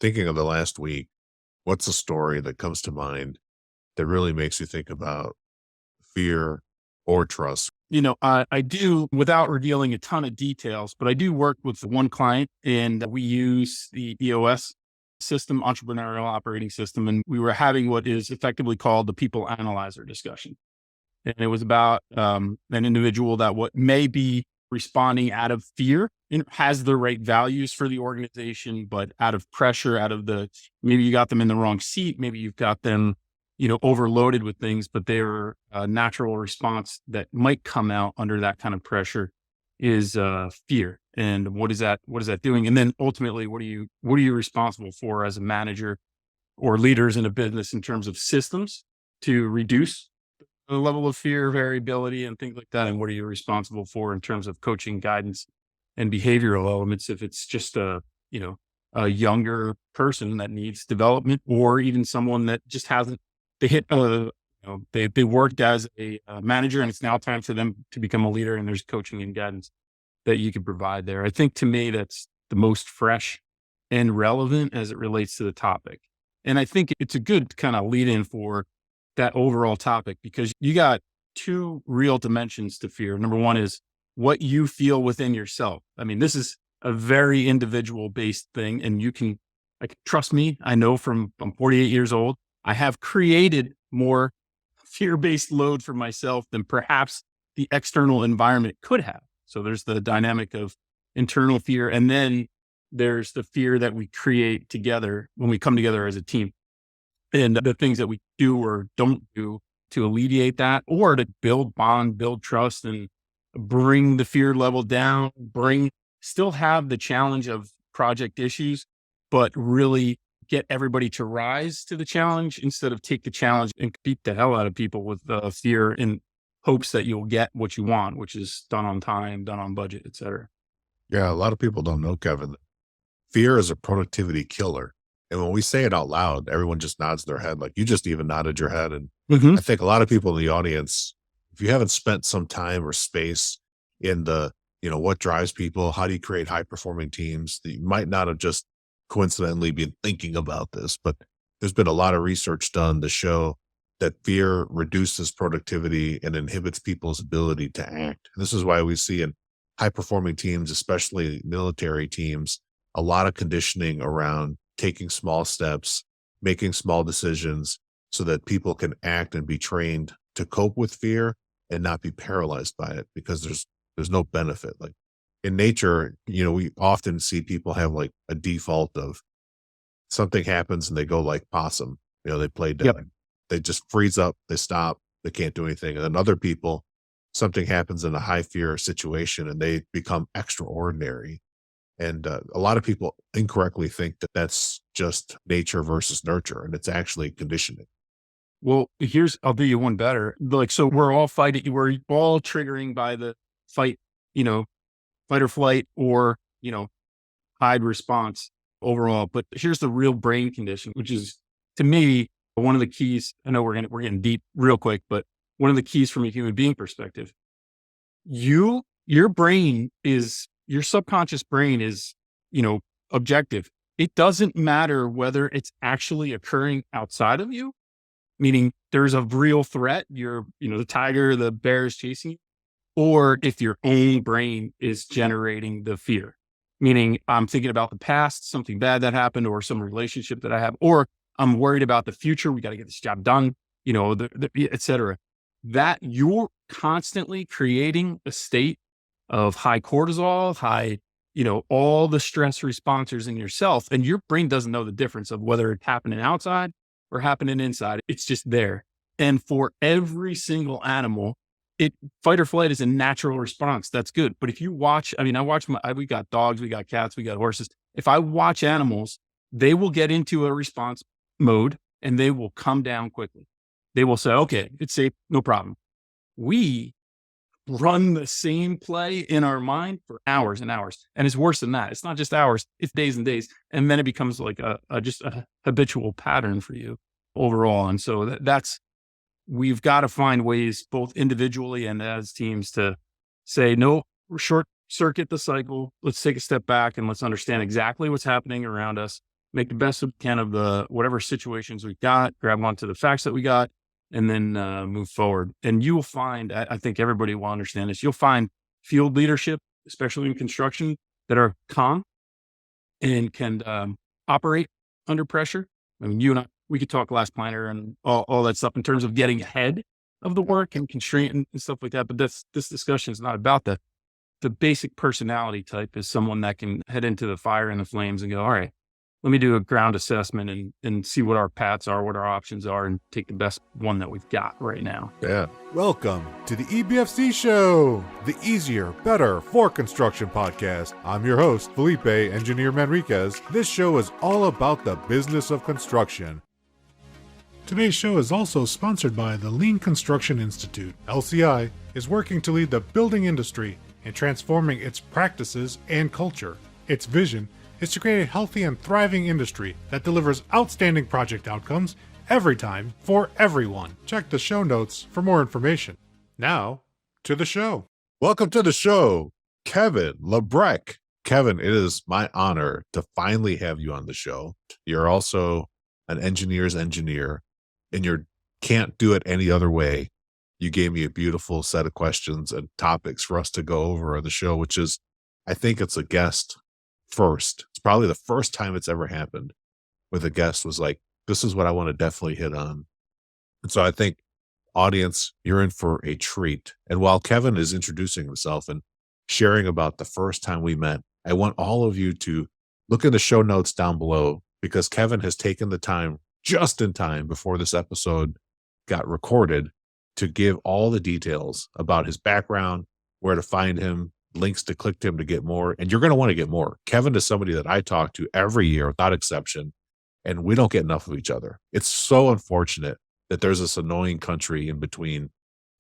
Thinking of the last week, what's a story that comes to mind that really makes you think about fear or trust? I do, without revealing a ton of details, but I do work with one client and we use the EOS system, entrepreneurial operating system. And we were having what is effectively called the people analyzer discussion. And it was about an individual that what may be responding out of fear and has the right values for the organization, but out of pressure, maybe you got them in the wrong seat. Maybe you've got them, overloaded with things, but their natural response that might come out under that kind of pressure is fear. And what is that doing? And then ultimately, what are you responsible for as a manager or leaders in a business in terms of systems to reduce the level of fear, variability, and things like that? And what are you responsible for in terms of coaching, guidance, and behavioral elements? If it's just a younger person that needs development, or even someone that just hasn't, they hit, they worked as a manager, and it's now time for them to become a leader. And there's coaching and guidance that you can provide there. I think to me that's the most fresh and relevant as it relates to the topic. And I think it's a good kind of lead in for that overall topic, because you got two real dimensions to fear. Number one is what you feel within yourself. I mean, this is a very individual based thing, and trust me, I know I'm 48 years old. I have created more fear based load for myself than perhaps the external environment could have. So there's the dynamic of internal fear, and then there's the fear that we create together when we come together as a team, and the things that we do or don't do to alleviate that, or to build bond, build trust, and bring the fear level down, still have the challenge of project issues, but really get everybody to rise to the challenge instead of take the challenge and beat the hell out of people with fear in hopes that you'll get what you want, which is done on time, done on budget, et cetera. Yeah, a lot of people don't know, Kevin. Fear is a productivity killer. And when we say it out loud, everyone just nods their head. Like you just even nodded your head. And Hmm. I think a lot of people in the audience, if you haven't spent some time or space in what drives people, how do you create high performing teams, that you might not have just coincidentally been thinking about this, but there's been a lot of research done to show that fear reduces productivity and inhibits people's ability to act. And this is why we see in high performing teams, especially military teams, a lot of conditioning around taking small steps, making small decisions so that people can act and be trained to cope with fear and not be paralyzed by it, because there's no benefit. Like in nature, we often see people have like a default of something happens and they go like possum, they play Yep. dead. They just freeze up, they stop, they can't do anything. And then other people, something happens in a high fear situation and they become extraordinary. And a lot of people incorrectly think that that's just nature versus nurture, and it's actually conditioning. Well, I'll do you one better. Like, so we're all fighting, we're all triggering by the fight, you know, fight or flight, or, hide response overall. But here's the real brain condition, which is to me, one of the keys. I know we're getting deep real quick, but one of the keys from a human being perspective, your brain is, your subconscious brain is, objective. It doesn't matter whether it's actually occurring outside of you, meaning there's a real threat. The tiger, the bear is chasing you, or if your own brain is generating the fear, meaning I'm thinking about the past, something bad that happened, or some relationship that I have, or I'm worried about the future. We got to get this job done, et cetera. That you're constantly creating a state of high cortisol, all the stress responders in yourself. And your brain doesn't know the difference of whether it's happening outside or happening inside. It's just there. And for every single animal, fight or flight is a natural response. That's good. But if you watch, we got dogs, we got cats, we got horses. If I watch animals, they will get into a response mode and they will come down quickly. They will say, okay, it's safe, no problem. We run the same play in our mind for hours and hours. And it's worse than that. It's not just hours, it's days and days. And then it becomes like just a habitual pattern for you overall. And so we've got to find ways, both individually and as teams, to say, no, short circuit the cycle. Let's take a step back and let's understand exactly what's happening around us. make the best we can of the whatever situations we've got, grab onto the facts that we got, and then move forward. And you will find, I think everybody will understand this, you'll find field leadership, especially in construction, that are calm and can operate under pressure. I mean, you and I, we could talk last planner and all that stuff in terms of getting ahead of the work and constraint and stuff like that. But this discussion is not about that. The basic personality type is someone that can head into the fire and the flames and go, all right, let me do a ground assessment and see what our paths are, what our options are, and take the best one that we've got right now. Yeah. Welcome to the EBFC Show, the easier, better for construction podcast. I'm your host, Felipe Engineer Manriquez. This show is all about the business of construction. Today's show is also sponsored by the Lean Construction Institute. LCI is working to lead the building industry in transforming its practices and culture. Its vision is to create a healthy and thriving industry that delivers outstanding project outcomes every time for everyone. Check the show notes for more information. Now, to the show. Welcome to the show, Kevin Labrecque. Kevin, it is my honor to finally have you on the show. You're also an engineer's engineer, and you can't do it any other way. You gave me a beautiful set of questions and topics for us to go over on the show, which is, I think it's a guest first. It's probably the first time it's ever happened where the guest was like, this is what I want to definitely hit on. And so I think, audience, you're in for a treat. And while Kevin is introducing himself and sharing about the first time we met, I want all of you to look in the show notes down below, because Kevin has taken the time just in time before this episode got recorded to give all the details about his background, where to find him, links to click to him to get more. And you're going to want to get more. Kevin is somebody that I talk to every year without exception, and we don't get enough of each other. It's so unfortunate that there's this annoying country in between.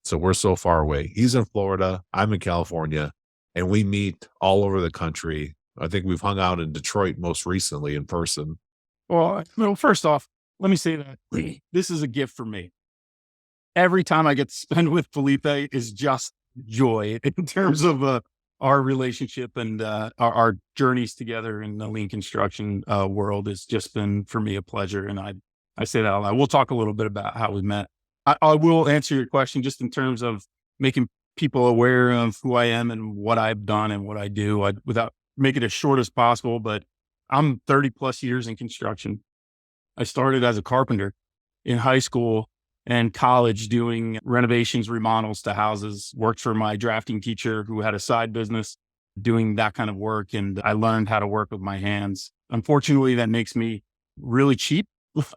So we're so far away. He's in Florida, I'm in California, and we meet all over the country. I think we've hung out in Detroit most recently in person. Well, first off, let me say that this is a gift for me. Every time I get to spend with Felipe is just joy in terms of our relationship and our journeys together in the lean construction world. Has just been, for me, a pleasure. And I say that a lot. We'll talk a little bit about how we met. I will answer your question just in terms of making people aware of who I am and what I've done and what I do, without making it as short as possible. But I'm 30 plus years in construction. I started as a carpenter in high school and college doing renovations, remodels to houses, worked for my drafting teacher who had a side business doing that kind of work. And I learned how to work with my hands. Unfortunately, that makes me really cheap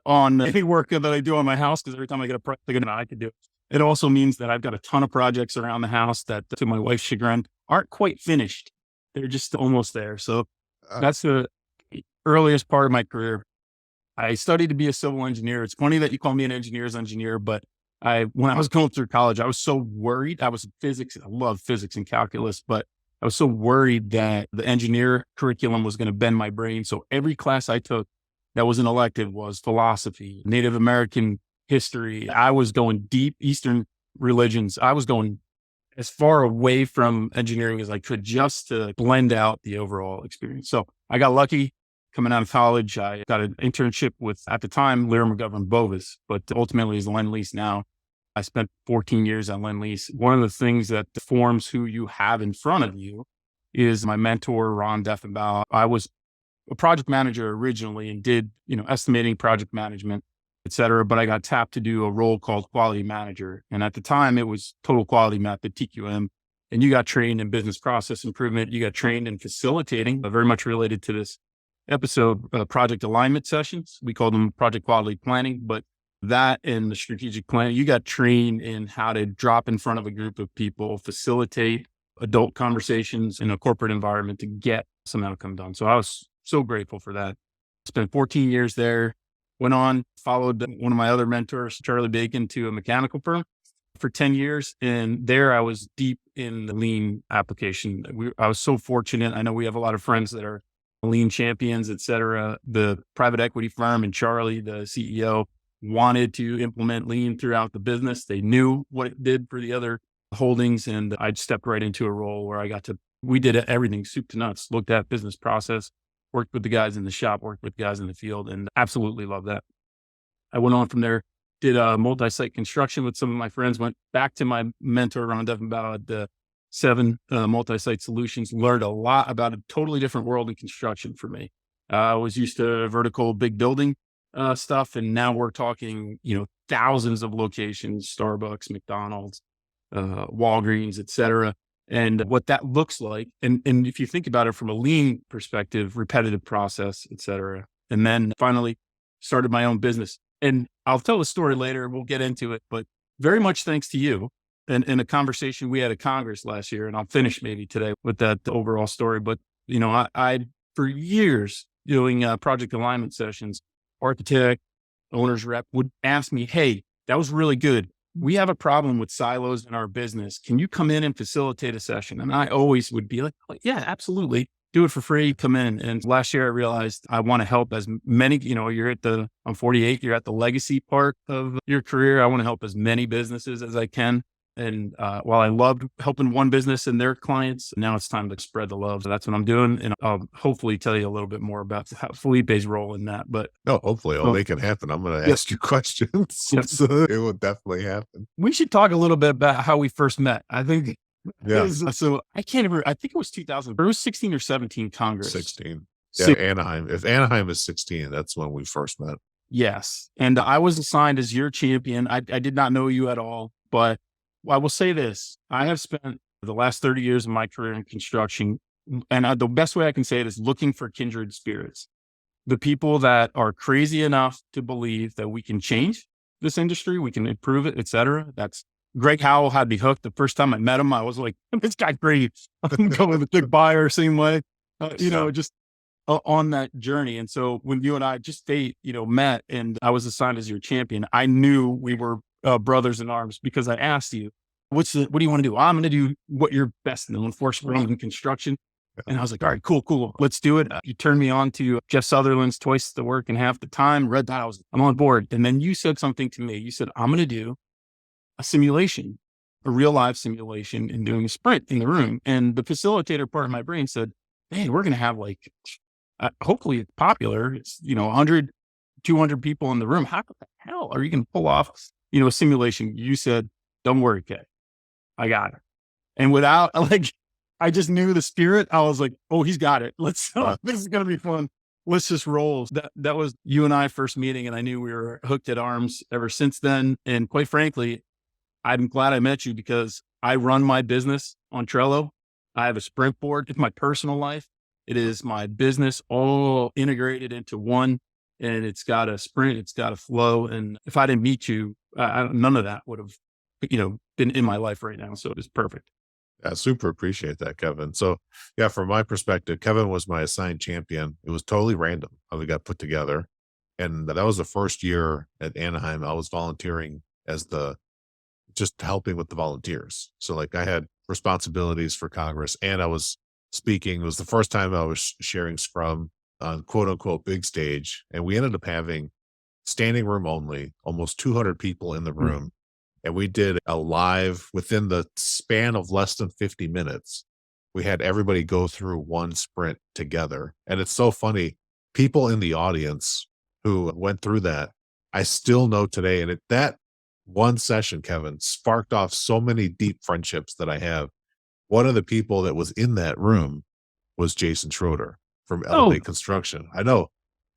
on any work that I do on my house, because every time I get a project, I could do it. It also means that I've got a ton of projects around the house that, to my wife's chagrin, aren't quite finished. They're just almost there. So that's the earliest part of my career. I studied to be a civil engineer. It's funny that you call me an engineer's engineer, but when I was going through college, I was so worried. I was in physics. I love physics and calculus, but I was so worried that the engineer curriculum was going to bend my brain. So every class I took that was an elective was philosophy, Native American history. I was going deep, Eastern religions. I was going as far away from engineering as I could, just to blend out the overall experience. So I got lucky. Coming out of college, I got an internship with, at the time, Labre McGovern Bovis, but ultimately is Lend-Lease now. I spent 14 years on Lend-Lease. One of the things that forms who you have in front of you is my mentor, Ron Deffenbaugh. I was a project manager originally and did, estimating, project management, et cetera, but I got tapped to do a role called quality manager. And at the time, it was total quality method, TQM. And you got trained in business process improvement. You got trained in facilitating, very much related to this episode, project alignment sessions. We call them project quality planning, but that and the strategic planning, you got trained in how to drop in front of a group of people, facilitate adult conversations in a corporate environment to get some outcome done. So I was so grateful for that. Spent 14 years there, went on, followed one of my other mentors, Charlie Bacon, to a mechanical firm for 10 years. And there I was deep in the lean application. I was so fortunate. I know we have a lot of friends that are lean champions, et cetera. The private equity firm and Charlie, the CEO, wanted to implement lean throughout the business. They knew what it did for the other holdings. And I stepped right into a role where we did everything soup to nuts, looked at business process, worked with the guys in the shop, worked with guys in the field, and absolutely love that. I went on from there, did multi-site construction with some of my friends, went back to my mentor, Ron Duffenbaugh, at 7 multi-site solutions, learned a lot about a totally different world in construction for me. I was used to vertical big building stuff, and now we're talking, thousands of locations, Starbucks, McDonald's, Walgreens, et cetera, and what that looks like. And if you think about it from a lean perspective, repetitive process, et cetera. And then finally started my own business. And I'll tell the story later. We'll get into it, but very much thanks to you and in a conversation we had at Congress last year. And I'll finish maybe today with that overall story. But, I for years doing project alignment sessions, architect, owner's rep would ask me, hey, that was really good. We have a problem with silos in our business. Can you come in and facilitate a session? And I always would be like, yeah, absolutely. Do it for free. Come in. And last year I realized I want to help as many, I'm 48, you're at the legacy part of your career. I want to help as many businesses as I can. And while I loved helping one business and their clients, now it's time to spread the love. So that's what I'm doing. And I'll hopefully tell you a little bit more about Felipe's role in that. But no, hopefully I'll make it happen. I'm going to ask you questions. Yep. So it will definitely happen. We should talk a little bit about how we first met. I think. Yeah. So I can't remember. I think it was 2000. It was 16 or 17 Congress. 16. Yeah, Anaheim. If Anaheim is 16, that's when we first met. Yes. And I was assigned as your champion. I did not know you at all, but I will say this. I have spent the last 30 years of my career in construction, and the best way I can say it is looking for kindred spirits. The people that are crazy enough to believe that we can change this industry, we can improve it, et cetera. That's Greg Howell had me hooked. The first time I met him, I was like, this guy's great. I'm going with a big buyer, same way, just on that journey. And so when you and I met and I was assigned as your champion, I knew we were brothers in arms because I asked you, what do you want to do? I'm going to do what you're best known for, in construction. And I was like, all right, cool. Let's do it. You turned me on to Jeff Sutherland's Twice the Work in Half the Time, read that. I'm on board. And then you said something to me. You said, I'm going to do a simulation, a real live simulation, and doing a sprint in the room. And the facilitator part of my brain said, man, we're going to have hopefully it's popular. It's, 100, 200 people in the room. How the hell are you going to pull off, a simulation? You said, don't worry, Kay. I got it. And without I just knew the spirit. I was like, oh, he's got it. This is going to be fun. Let's just roll. That was you and I first meeting. And I knew we were hooked at arms ever since then. And quite frankly, I'm glad I met you because I run my business on Trello. I have a sprint board. It's my personal life. It is my business all integrated into one, and it's got a sprint. It's got a flow. And if I didn't meet you, none of that would have, been in my life right now. So it is perfect. I super appreciate that, Kevin. So yeah, from my perspective, Kevin was my assigned champion. It was totally random how we got put together. And that was the first year at Anaheim. I was volunteering as just helping with the volunteers. So I had responsibilities for Congress and I was speaking. It was the first time I was sharing Scrum on quote unquote big stage. And we ended up having standing room only, almost 200 people in the room. And we did a live within the span of less than 50 minutes. We had everybody go through one sprint together. And it's so funny. People in the audience who went through that, I still know today. And that one session, Kevin, sparked off so many deep friendships that I have. One of the people that was in that room was Jason Schroeder from Elevate Construction. I know.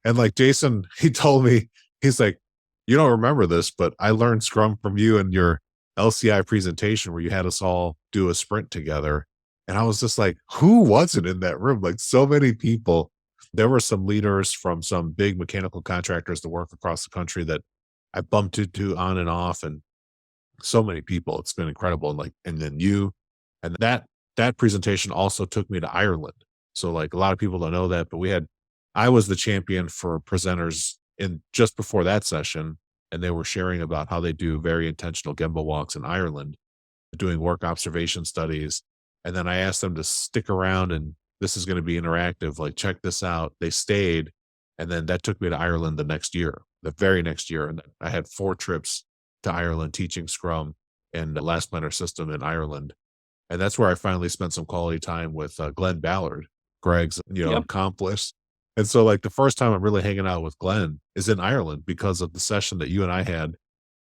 And Jason, he told me, he's like, you don't remember this, but I learned Scrum from you and your LCI presentation where you had us all do a sprint together. And I was just like, who wasn't in that room? So many people. There were some leaders from some big mechanical contractors that work across the country that I bumped into on and off, and so many people. It's been incredible. And then you, and that presentation also took me to Ireland. So a lot of people don't know that, but I was the champion for presenters in just before that session. And they were sharing about how they do very intentional Gemba walks in Ireland, doing work observation studies. And then I asked them to stick around and this is going to be interactive. Check this out. They stayed. And then that took me to Ireland the very next year. And I had 4 trips to Ireland teaching Scrum and the last planner system in Ireland. And that's where I finally spent some quality time with Glenn Ballard, Greg's, accomplice. And so like the first time I'm really hanging out with Glenn is in Ireland because of the session that you and I had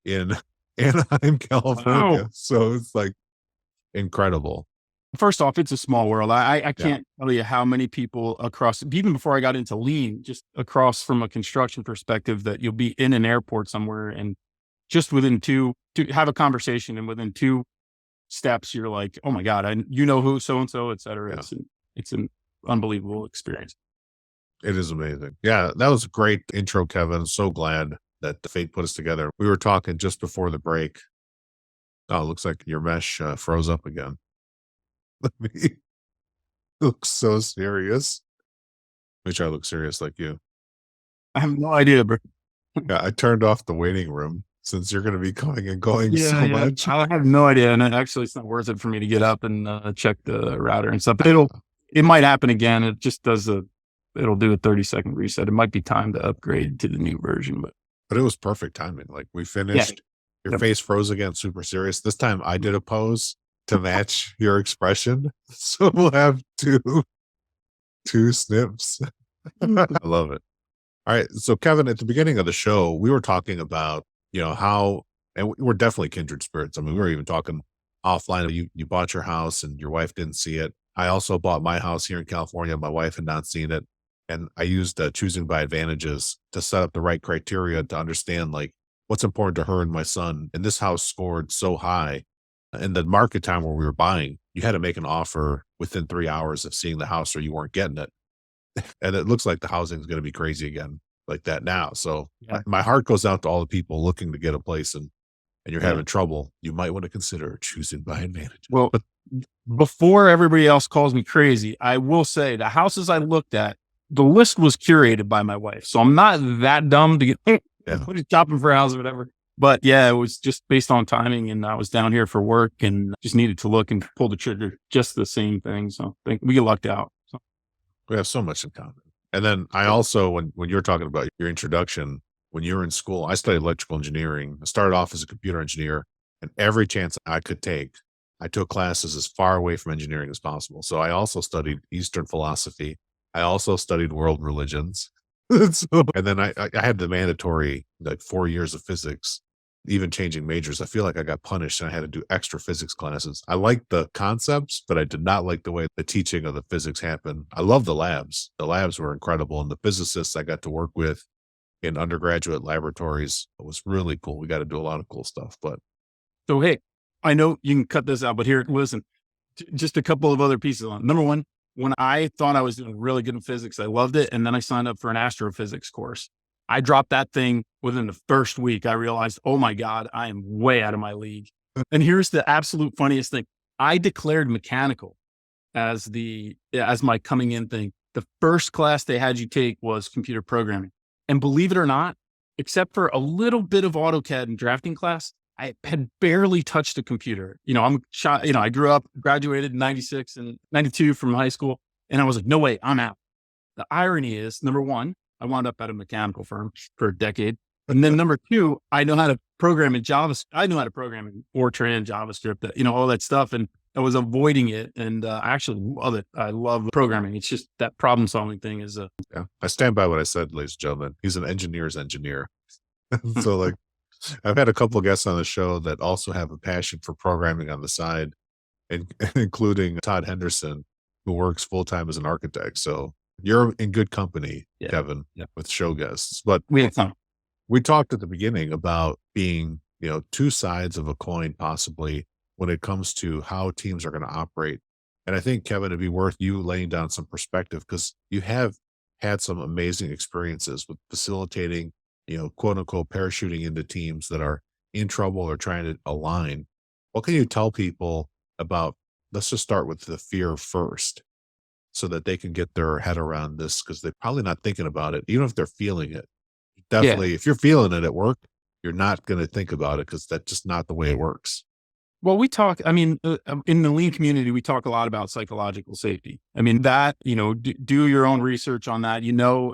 in Anaheim, Wow. California. So it's like incredible. First off, it's a small world. I Yeah. can't tell you how many people across, even before I got into lean, just across from a construction perspective, that you'll be in an airport somewhere and just within to have a conversation, and within 2 steps, you're like, oh my God, you know who, so-and-so, et cetera. Yeah. It's an unbelievable experience. It is amazing. Yeah, that was a great intro, Kevin. So glad that the fate put us together. We were talking just before the break. Oh, it looks like your mesh froze up again. Let me look so serious. Make sure I look serious like you. I have no idea, bro. Yeah, I turned off the waiting room since you're going to be coming and going so much. I have no idea. And actually, it's not worth it for me to get up and check the router and stuff. It might happen again. It just does it'll do a 30-second reset. It might be time to upgrade to the new version, But it was perfect timing. Like we finished, your face froze again, super serious. This time I did a pose to match your expression. So we'll have two snips. I love it. All right. So Kevin, at the beginning of the show, we were talking about, how, and we're definitely kindred spirits. I mean, we were even talking offline. You bought your house and your wife didn't see it. I also bought my house here in California. My wife had not seen it. And I used choosing by advantages to set up the right criteria to understand like what's important to her and my son. And this house scored so high in the market time where we were buying, you had to make an offer within 3 hours of seeing the house or you weren't getting it. And it looks like the housing is going to be crazy again like that now. So my heart goes out to all the people looking to get a place and you're having trouble. You might want to consider choosing by advantage. Well, before everybody else calls me crazy, I will say the houses I looked at, the list was curated by my wife. So I'm not that dumb to get shopping for a house or whatever. But yeah, it was just based on timing, and I was down here for work and just needed to look and pull the trigger, just the same thing. So I think we lucked out. So. We have so much in common. And then I also, when you're talking about your introduction, when you were in school, I studied electrical engineering. I started off as a computer engineer, and every chance I could take, I took classes as far away from engineering as possible. So I also studied Eastern philosophy. I also studied world religions. And then I had the mandatory like 4 years of physics, even changing majors. I feel like I got punished and I had to do extra physics classes. I liked the concepts, but I did not like the way the teaching of the physics happened. I love the labs. The labs were incredible. And the physicists I got to work with in undergraduate laboratories, it was really cool. We got to do a lot of cool stuff. But so, hey, I know you can cut this out, but here, listen, just a couple of other pieces on. Number one, when I thought I was doing really good in physics, I loved it. And then I signed up for an astrophysics course. I dropped that thing within the first week. I realized, oh my God, I am way out of my league. And here's the absolute funniest thing. I declared mechanical as my coming in thing. The first class they had you take was computer programming. And believe it or not, except for a little bit of AutoCAD and drafting class, I had barely touched a computer. I grew up, graduated in 96 and 92 from high school. And I was like, no way, I'm out. The irony is, number one, I wound up at a mechanical firm for a decade. And then number two, I know how to program in JavaScript. I know how to program in Fortran, JavaScript, all that stuff. And I was avoiding it. And I actually love it. I love programming. It's just that problem solving thing is I stand by what I said, ladies and gentlemen. He's an engineer's engineer. So like, I've had a couple of guests on the show that also have a passion for programming on the side, including Todd Henderson, who works full-time as an architect. So you're in good company, Kevin, with show guests. But we talked at the beginning about being, two sides of a coin, possibly when it comes to how teams are going to operate. And I think, Kevin, it'd be worth you laying down some perspective because you have had some amazing experiences with facilitating, quote unquote, parachuting into teams that are in trouble or trying to align. What can you tell people about, let's just start with the fear first so that they can get their head around this because they're probably not thinking about it, even if they're feeling it. Definitely, if you're feeling it at work, you're not going to think about it because that's just not the way it works. Well, we talk, in the lean community, we talk a lot about psychological safety. I mean, that, do your own research on that.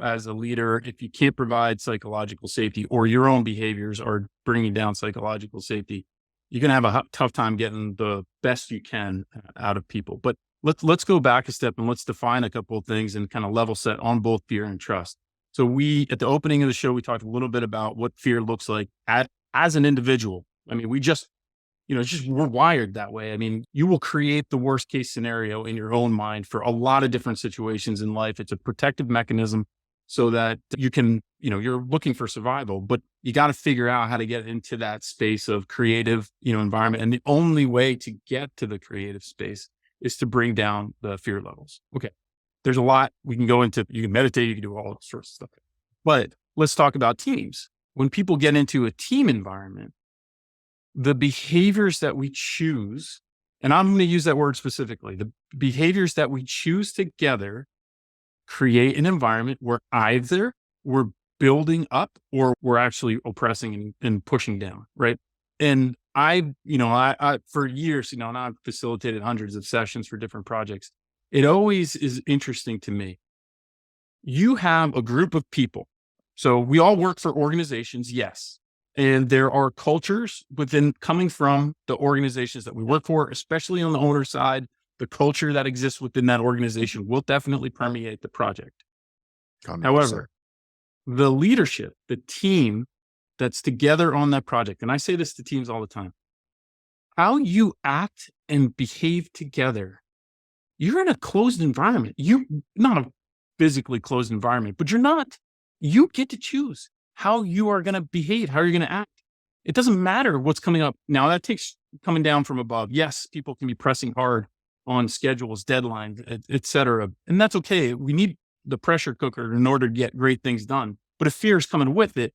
As a leader, if you can't provide psychological safety or your own behaviors are bringing down psychological safety, you're going to have a tough time getting the best you can out of people. But let's go back a step and let's define a couple of things and kind of level set on both fear and trust. So at the opening of the show, we talked a little bit about what fear looks like as an individual. I mean, we're wired that way. I mean, you will create the worst case scenario in your own mind for a lot of different situations in life. It's a protective mechanism so that you can, you're looking for survival, but you got to figure out how to get into that space of creative, environment. And the only way to get to the creative space is to bring down the fear levels. Okay. There's a lot we can go into. You can meditate, you can do all sorts of stuff. But let's talk about teams. When people get into a team environment, the behaviors that we choose, and I'm going to use that word specifically, the behaviors that we choose together create an environment where either we're building up or we're actually oppressing and pushing down, right? And I for years, and I've facilitated hundreds of sessions for different projects. It always is interesting to me. You have a group of people. So we all work for organizations, yes. And there are cultures coming from the organizations that we work for, especially on the owner side. The culture that exists within that organization will definitely permeate the project. 100%. However, the leadership, the team that's together on that project, and I say this to teams all the time, how you act and behave together, you're in a closed environment. You're not a physically closed environment, but you get to choose how you are going to behave, how you're going to act. It doesn't matter what's coming up. Now that takes coming down from above. Yes, people can be pressing hard on schedules, deadlines, et cetera. And that's okay. We need the pressure cooker in order to get great things done. But if fear is coming with it,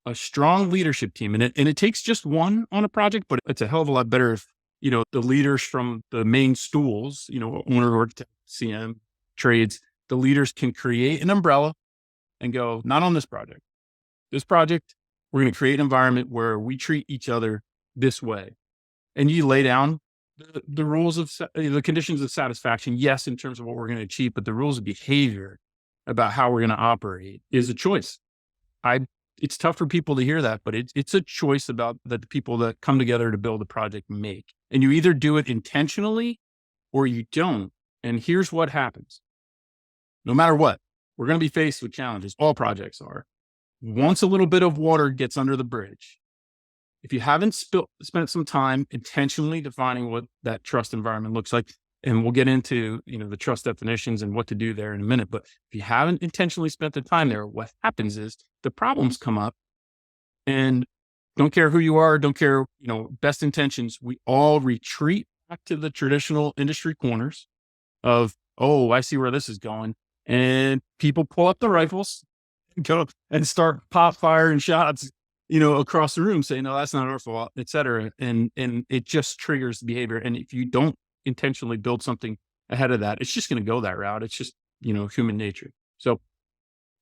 a strong leadership team, and it takes just one on a project, but it's a hell of a lot better if, the leaders from the main stools, owner, architect, CM, trades, the leaders can create an umbrella and go, not on this project. This project, we're going to create an environment where we treat each other this way. And you lay down the rules of the conditions of satisfaction. Yes, in terms of what we're going to achieve, but the rules of behavior about how we're going to operate is a choice. It's tough for people to hear that, but it's a choice that the people that come together to build a project make. And you either do it intentionally or you don't. And here's what happens. No matter what, we're going to be faced with challenges. All projects are. Once a little bit of water gets under the bridge, if you haven't spent some time intentionally defining what that trust environment looks like, and we'll get into, the trust definitions and what to do there in a minute. But if you haven't intentionally spent the time there, what happens is the problems come up, and don't care who you are, don't care, best intentions. We all retreat back to the traditional industry corners of, oh, I see where this is going. And people pull up the rifles and go and start pop firing shots, across the room saying, no, that's not our fault, et cetera. And it just triggers the behavior. And if you don't intentionally build something ahead of that, it's just going to go that route. It's just, human nature. So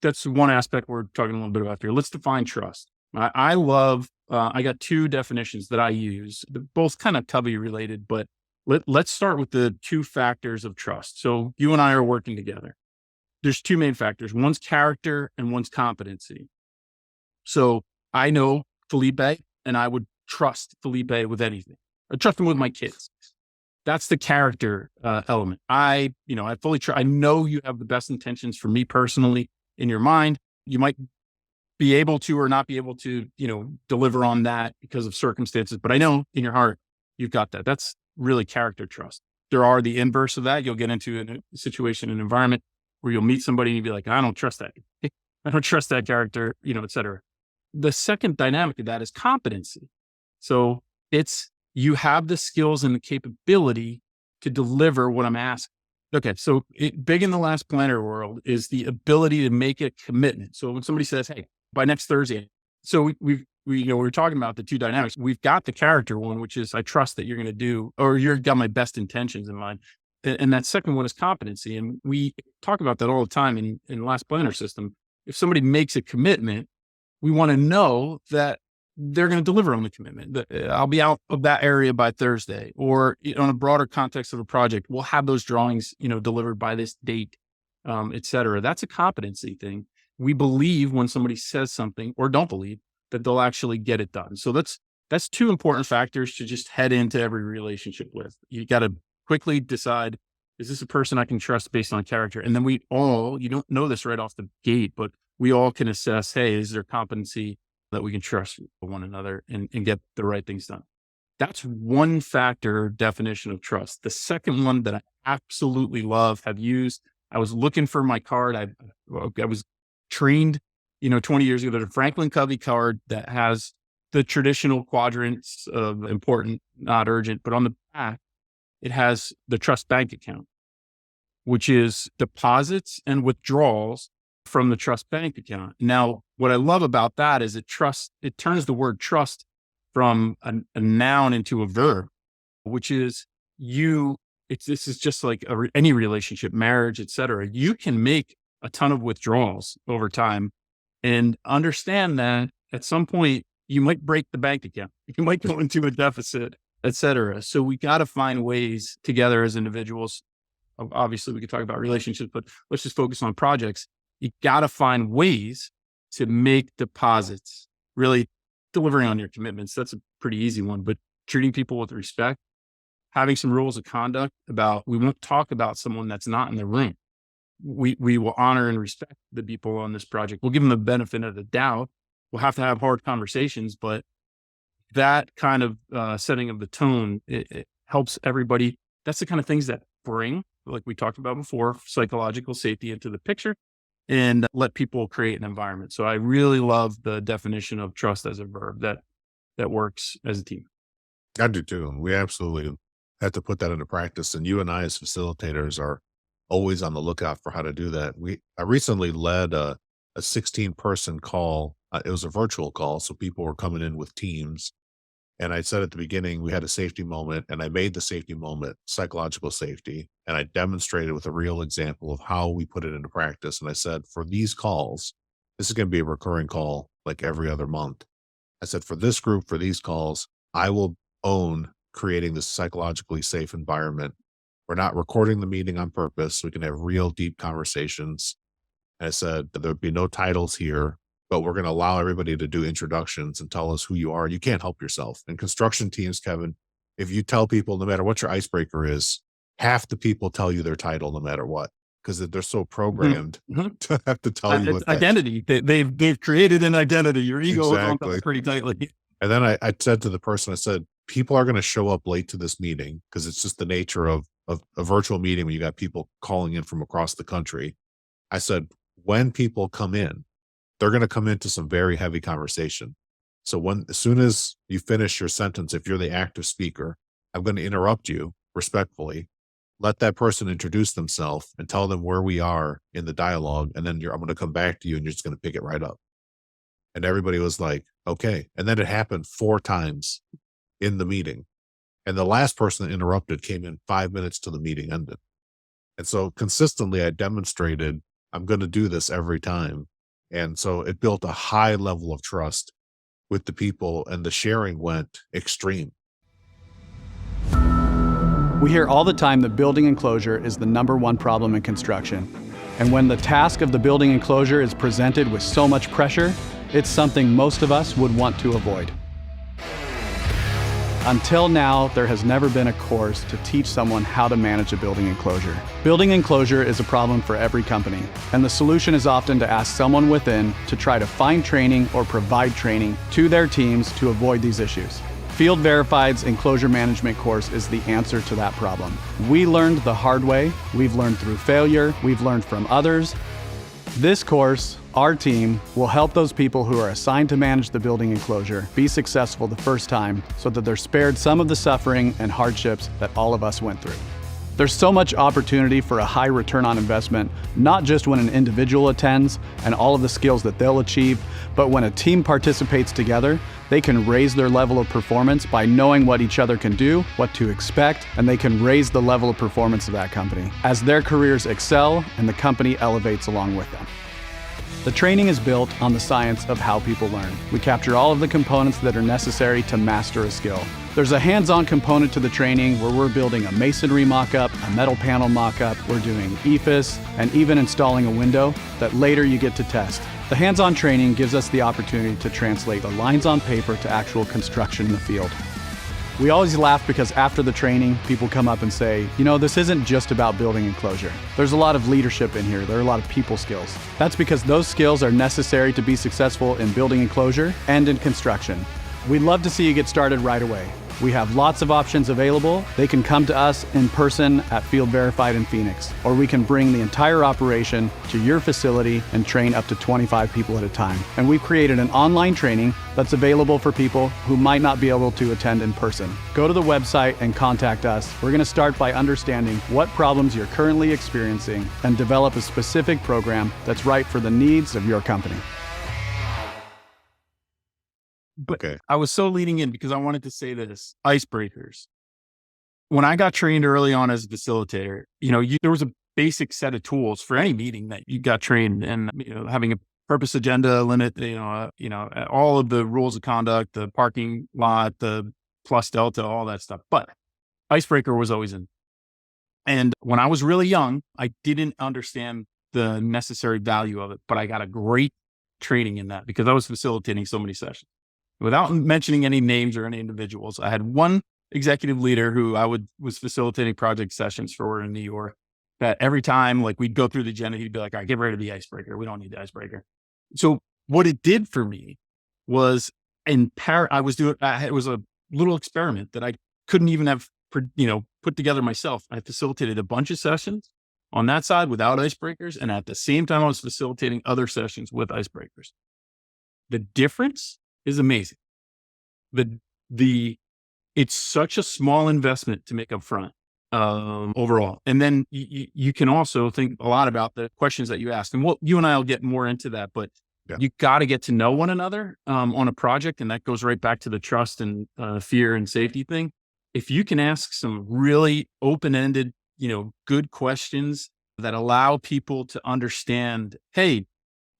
that's one aspect we're talking a little bit about here. Let's define trust. I love, I got two definitions that I use, both kind of Covey related, but let's start with the two factors of trust. So you and I are working together. There's two main factors. One's character and one's competency. So I know Felipe, and I would trust Felipe with anything. I trust him with my kids. That's the character element. I fully trust. I know you have the best intentions for me personally in your mind. You might be able to or not be able to, deliver on that because of circumstances, but I know in your heart you've got that. That's really character trust. There are the inverse of that. You'll get into a situation, an environment where you'll meet somebody and you'll be like, I don't trust that. I don't trust that character, et cetera. The second dynamic of that is competency. So it's, you have the skills and the capability to deliver what I'm asking. Okay. So big in the last planner world is the ability to make a commitment. So when somebody says, hey, by next Thursday, so we're talking about the two dynamics. We've got the character one, which is I trust that you're going to do, or you've got my best intentions in mind. And that second one is competency. And we talk about that all the time in the last planner system. If somebody makes a commitment, we want to know that they're going to deliver on the commitment. I'll be out of that area by Thursday, or on a broader context of a project, we'll have those drawings, delivered by this date, et cetera. That's a competency thing. We believe when somebody says something, or don't believe, that they'll actually get it done. So that's two important factors to just head into every relationship with. You got to quickly decide Is this a person I can trust based on character? And then you don't know this right off the gate, but we all can assess, hey, is there competency that we can trust one another and get the right things done? That's one factor definition of trust. The second one that I absolutely love, have used, I was looking for my card. I was trained, 20 years ago, there's a Franklin Covey card that has the traditional quadrants of important, not urgent, but on the back, it has the trust bank account, which is deposits and withdrawals from the trust bank account. Now, what I love about that is it turns the word trust from a noun into a verb, which is this is just like any relationship, marriage, et cetera. You can make a ton of withdrawals over time and understand that at some point you might break the bank account. You might go into a deficit, et cetera. So we got to find ways together as individuals. Obviously we could talk about relationships, but let's just focus on projects. You got to find ways to make deposits, really delivering on your commitments. That's a pretty easy one, but treating people with respect, having some rules of conduct we won't talk about someone that's not in the room. We will honor and respect the people on this project. We'll give them the benefit of the doubt. We'll have to have hard conversations, but that kind of setting of the tone, it helps everybody. That's the kind of things that bring, like we talked about before, psychological safety into the picture and let people create an environment. So I really love the definition of trust as a verb that works as a team. I do too. We absolutely have to put that into practice. And you and I as facilitators are always on the lookout for how to do that. I recently led a 16-person call. It was a virtual call, so people were coming in with teams. And I said at the beginning, we had a safety moment, and I made the safety moment psychological safety. And I demonstrated with a real example of how we put it into practice. And I said, for these calls, this is going to be a recurring call like every other month. I said, for this group, for these calls, I will own creating this psychologically safe environment. We're not recording the meeting on purpose, so we can have real deep conversations. And I said, there'd be no titles here, but we're going to allow everybody to do introductions and tell us who you are. You can't help yourself. In construction teams, Kevin, if you tell people, no matter what your icebreaker is, half the people tell you their title no matter what, because they're so programmed to have to tell you what identity. They've created an identity. Your ego is on pretty tightly. And then I said to the person, I said, people are going to show up late to this meeting because it's just the nature of a virtual meeting when you got people calling in from across the country. I said, when people come in, they're going to come into some very heavy conversation. So as soon as you finish your sentence, if you're the active speaker, I'm going to interrupt you respectfully, let that person introduce themselves and tell them where we are in the dialogue. And then I'm going to come back to you and you're just going to pick it right up. And everybody was like, okay. And then it happened 4 times in the meeting. And the last person that interrupted came in 5 minutes till the meeting ended. And so consistently I demonstrated I'm going to do this every time. And so it built a high level of trust with the people, and the sharing went extreme. We hear all the time that building enclosure is the #1 problem in construction. And when the task of the building enclosure is presented with so much pressure, it's something most of us would want to avoid. Until now, there has never been a course to teach someone how to manage a building enclosure. Building enclosure is a problem for every company, and the solution is often to ask someone within to try to find training or provide training to their teams to avoid these issues. Field Verified's enclosure management course is the answer to that problem. We learned the hard way, we've learned through failure, we've learned from others. This course, our team, will help those people who are assigned to manage the building enclosure be successful the first time so that they're spared some of the suffering and hardships that all of us went through. There's so much opportunity for a high return on investment, not just when an individual attends and all of the skills that they'll achieve, but when a team participates together, they can raise their level of performance by knowing what each other can do, what to expect, and they can raise the level of performance of that company as their careers excel and the company elevates along with them. The training is built on the science of how people learn. We capture all of the components that are necessary to master a skill. There's a hands-on component to the training where we're building a masonry mock-up, a metal panel mock-up, we're doing EFIS, and even installing a window that later you get to test. The hands-on training gives us the opportunity to translate the lines on paper to actual construction in the field. We always laugh because after the training, people come up and say, this isn't just about building enclosure. There's a lot of leadership in here. There are a lot of people skills. That's because those skills are necessary to be successful in building enclosure and in construction. We'd love to see you get started right away. We have lots of options available. They can come to us in person at Field Verified in Phoenix, or we can bring the entire operation to your facility and train up to 25 people at a time. And we've created an online training that's available for people who might not be able to attend in person. Go to the website and contact us. We're going to start by understanding what problems you're currently experiencing and develop a specific program that's right for the needs of your company. But I was so leaning in because I wanted to say this, icebreakers. When I got trained early on as a facilitator, there was a basic set of tools for any meeting that you got trained in, having a purpose agenda, limit, all of the rules of conduct, the parking lot, the plus delta, all that stuff. But icebreaker was always in. And when I was really young, I didn't understand the necessary value of it, but I got a great training in that because I was facilitating so many sessions. Without mentioning any names or any individuals, I had one executive leader who was facilitating project sessions for in New York, that every time we'd go through the agenda, he'd be like, all right, get rid of the icebreaker. We don't need the icebreaker. So what it did for me was it was a little experiment that I couldn't even have, put together myself. I facilitated a bunch of sessions on that side without icebreakers. And at the same time, I was facilitating other sessions with icebreakers. The difference is amazing. It's such a small investment to make up front overall. And then you can also think a lot about the questions that you ask. And you and I will get more into that, but you got to get to know one another on a project. And that goes right back to the trust and fear and safety thing. If you can ask some really open-ended, good questions that allow people to understand, hey,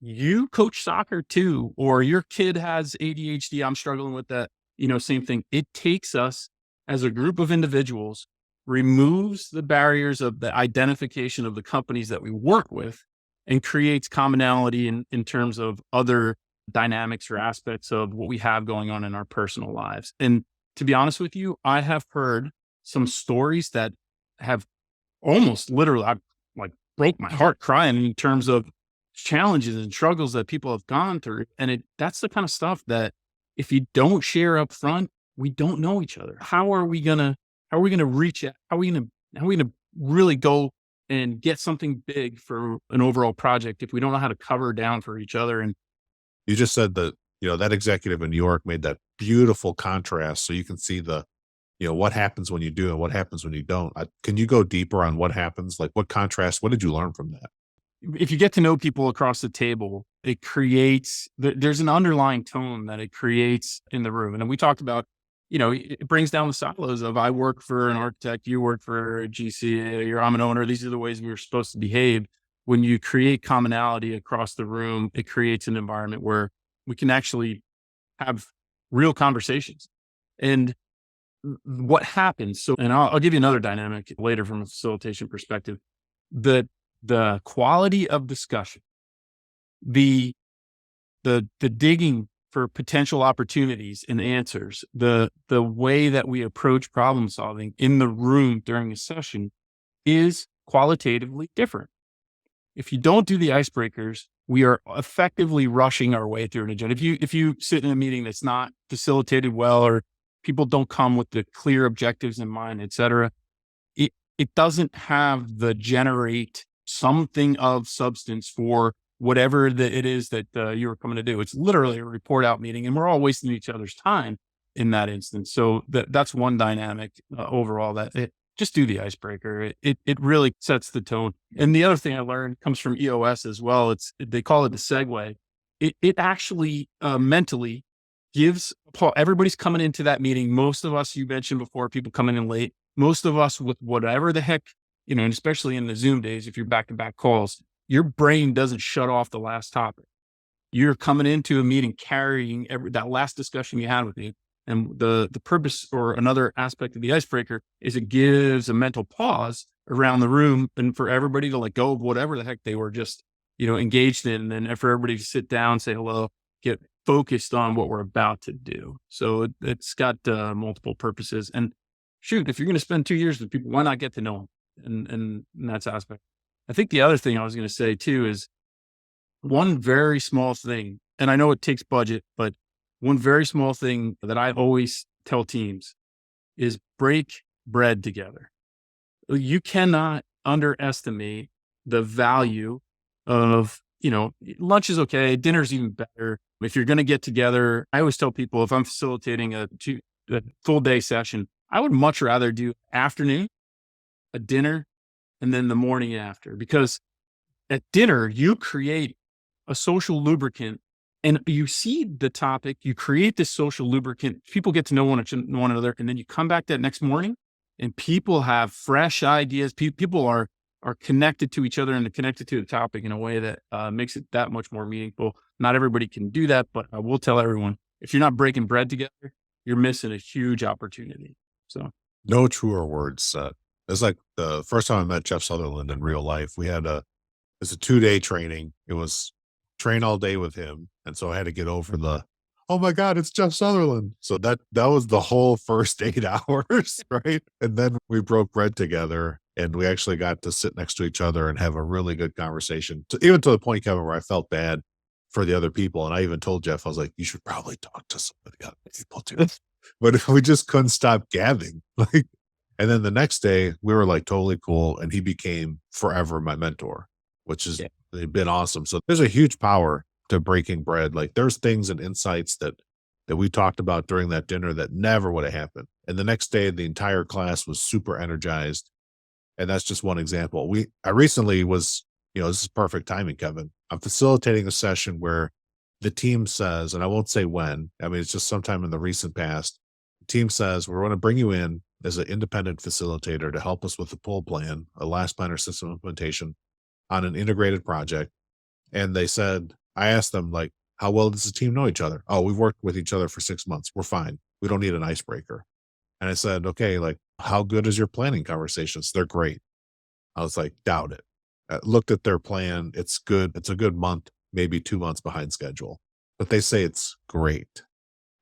you coach soccer too, or your kid has ADHD. I'm struggling with that, same thing. It takes us as a group of individuals, removes the barriers of the identification of the companies that we work with and creates commonality in terms of other dynamics or aspects of what we have going on in our personal lives. And to be honest with you, I have heard some stories that have almost literally, I broke my heart crying in terms of challenges and struggles that people have gone through. And that's the kind of stuff that if you don't share up front, we don't know each other. How are we gonna reach it? How are we gonna really go and get something big for an overall project if we don't know how to cover down for each other? And you just said that, that executive in New York made that beautiful contrast. So you can see what happens when you do and what happens when you don't. Can you go deeper on what happens? What contrast, what did you learn from that? If you get to know people across the table, it creates, there's an underlying tone that it creates in the room. And we talked about, it brings down the silos of I work for an architect, you work for a GC, I'm an owner. These are the ways we were supposed to behave. When you create commonality across the room, it creates an environment where we can actually have real conversations. And what happens, and I'll give you another dynamic later from a facilitation perspective, the quality of discussion, the digging for potential opportunities and answers, the way that we approach problem solving in the room during a session is qualitatively different. If you don't do the icebreakers, we are effectively rushing our way through an agenda. If you sit in a meeting that's not facilitated well, or people don't come with the clear objectives in mind, et cetera, it doesn't have the generate something of substance for whatever it is that you were coming to do. It's literally a report out meeting, and we're all wasting each other's time in that instance. So that's one dynamic overall, that just do the icebreaker. It really sets the tone. And the other thing I learned comes from EOS as well. They call it the segue. It actually mentally gives everybody's coming into that meeting. Most of us, you mentioned before, people coming in late, most of us with whatever the heck, and especially in the Zoom days, if you're back-to-back calls, your brain doesn't shut off the last topic. You're coming into a meeting carrying that last discussion you had with you. And the purpose, or another aspect of the icebreaker, is it gives a mental pause around the room and for everybody to let go of whatever the heck they were just, engaged in. And then for everybody to sit down, say hello, get focused on what we're about to do. So it's got multiple purposes. And shoot, if you're going to spend 2 years with people, why not get to know them? And that's aspect. I think the other thing I was going to say too is one very small thing, and I know it takes budget, but one very small thing that I always tell teams is break bread together. You cannot underestimate the value of, lunch is okay. Dinner's even better. If you're going to get together, I always tell people if I'm facilitating a full day session, I would much rather do afternoon, a dinner, and then the morning after, because at dinner, you create a social lubricant and you see the topic, you create this social lubricant, people get to know one another, and then you come back that next morning and people have fresh ideas. People are connected to each other and connected to the topic in a way that makes it that much more meaningful. Not everybody can do that, but I will tell everyone, if you're not breaking bread together, you're missing a huge opportunity. So No truer words. It's like the first time I met Jeff Sutherland in real life. It's a 2-day training. It was train all day with him. And so I had to get over oh my God, it's Jeff Sutherland. So that was the whole first 8 hours, right? And then we broke bread together and we actually got to sit next to each other and have a really good conversation. Even to the point, Kevin, where I felt bad for the other people. And I even told Jeff, I was like, you should probably talk to some of the other people too. But we just couldn't stop gabbing. And then the next day we were like totally cool. And he became forever my mentor, which has been awesome. So there's a huge power to breaking bread. Like there's things and insights that we talked about during that dinner that never would have happened. And the next day, the entire class was super energized. And that's just one example. I recently was, this is perfect timing, Kevin. I'm facilitating a session where the team says, and I won't say when, I mean, it's just sometime in the recent past, the team says, we're going to bring you in as an independent facilitator to help us with the pull plan, a last planner system implementation on an integrated project. And they said, I asked them, like, how well does the team know each other? Oh, we've worked with each other for 6 months. We're fine. We don't need an icebreaker. And I said, okay, like, how good is your planning conversations? They're great. I was like, doubt it. I looked at their plan. It's good. It's a good month, maybe 2 months behind schedule, but they say it's great.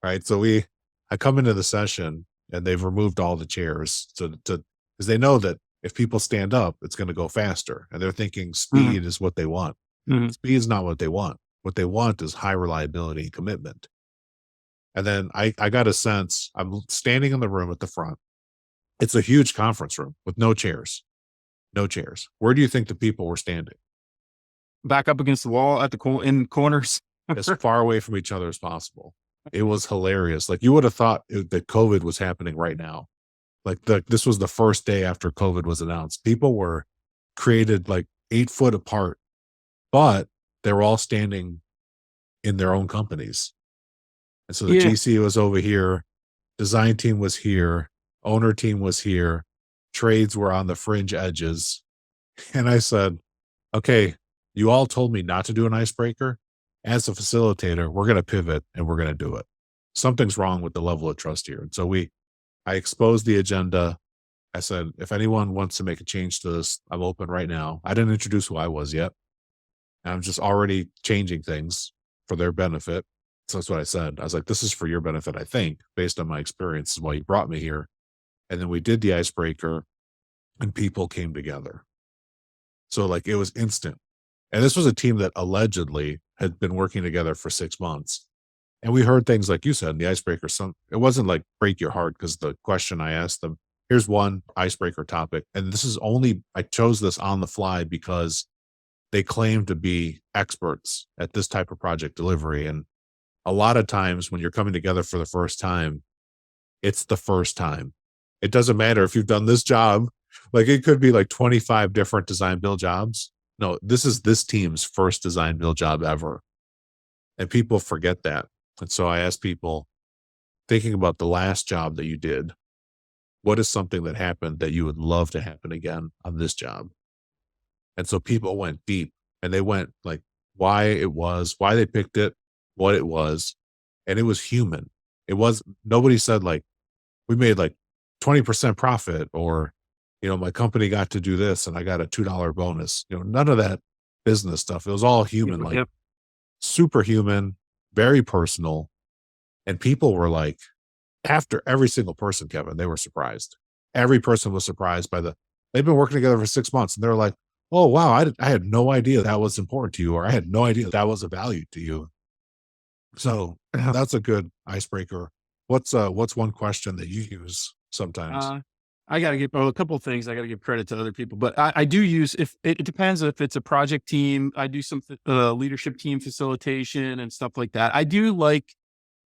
Right. So I come into the session and they've removed all the chairs because they know that if people stand up, it's going to go faster. And they're thinking speed is what they want. Speed is not what they want. What they want is high reliability and commitment. And then I got a sense, I'm standing in the room at the front. It's a huge conference room with no chairs. No chairs. Where do you think the people were standing? Back up against the wall at in corners. As far away from each other as possible. It was hilarious. Like you would have thought that COVID was happening right now. Like this was the first day after COVID was announced. People were created like 8 foot apart, but they were all standing in their own companies. And so the GC was over here, design team was here, owner team was here, trades were on the fringe edges. And I said, okay, you all told me not to do an icebreaker. As a facilitator, we're going to pivot and we're going to do it. Something's wrong with the level of trust here. And so I exposed the agenda. I said, if anyone wants to make a change to this, I'm open right now. I didn't introduce who I was yet. I'm just already changing things for their benefit. So that's what I said. I was like, this is for your benefit, I think, based on my experience, is why you brought me here. And then we did the icebreaker and people came together. So like it was instant. And this was a team that allegedly had been working together for 6 months. And we heard things like you said in the icebreaker. It wasn't like break your heart, because the question I asked them, here's one icebreaker topic. And I chose this on the fly because they claim to be experts at this type of project delivery. And a lot of times when you're coming together for the first time, it's the first time. It doesn't matter if you've done this job. Like it could be like 25 different design build jobs. No, this is this team's first design build job ever. And people forget that. And so I asked people, thinking about the last job that you did, what is something that happened that you would love to happen again on this job? And so people went deep and they went like why they picked it, what it was. And it was human. Nobody said like, we made like 20% profit, or, my company got to do this and I got a $2 bonus. None of that business stuff. It was all human, like super human. very personal. And people were like, after every single person, Kevin, they were surprised. Every person was surprised they've been working together for 6 months and they're like, oh, wow, I had no idea that was important to you, or I had no idea that was a value to you. So that's a good icebreaker. What's one question that you use sometimes? I got to give a couple of things. I got to give credit to other people, but I do use, if it depends if it's a project team, I do some leadership team facilitation and stuff like that. I do like,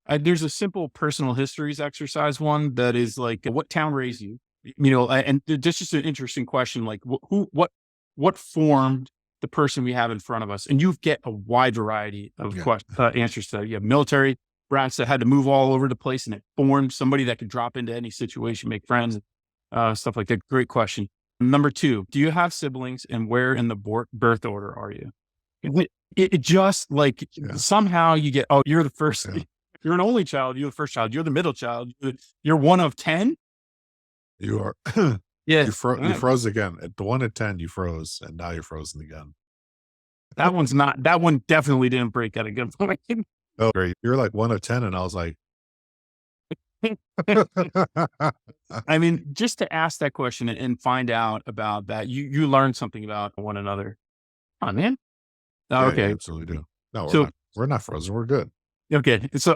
there's a simple personal histories exercise one that is like, what town raised you? And this is an interesting question. Like what formed the person we have in front of us? And you get a wide variety of answers to that. You have military brats that had to move all over the place and it formed somebody that could drop into any situation, make friends, stuff like that. Great question. Number 2, do you have siblings and where in the birth order are you? It just like somehow you get, oh, you're the first, you're an only child, you're the first child, you're the middle child, you're one of 10. You are. Yeah. You froze again. At the 1 to 10, you froze, and now you're frozen again. That one definitely didn't break at a good point. Oh, great. You're like 1 of 10, and I was like, I mean, just to ask that question and find out about that, you learn something about one another. Oh, man. yeah, Okay. you absolutely do. No, So- we're not frozen. We're good. Okay. So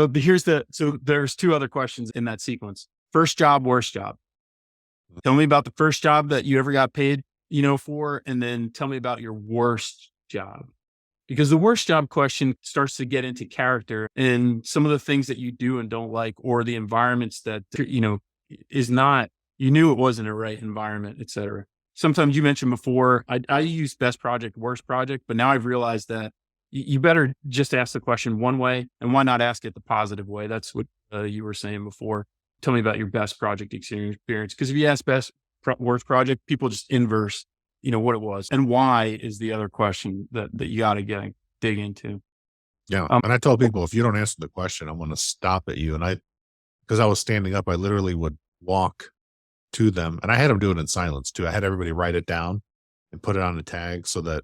there's 2 other questions in that sequence. First job, worst job. Tell me about the first job that you ever got paid, for, and then tell me about your worst job. Because the worst job question starts to get into character and some of the things that you do and don't like, or the environments that, is not, you knew it wasn't a right environment, et cetera. Sometimes you mentioned before, I use best project, worst project, but now I've realized that you better just ask the question one way, and why not ask it the positive way? That's what you were saying before. Tell me about your best project experience. Because if you ask worst project, people just inverse, what it was. And why is the other question that you got to dig into. Yeah. And I tell people, if you don't answer the question, I'm going to stop at you. And because I was standing up, I literally would walk to them, and I had them do it in silence too. I had everybody write it down and put it on a tag so that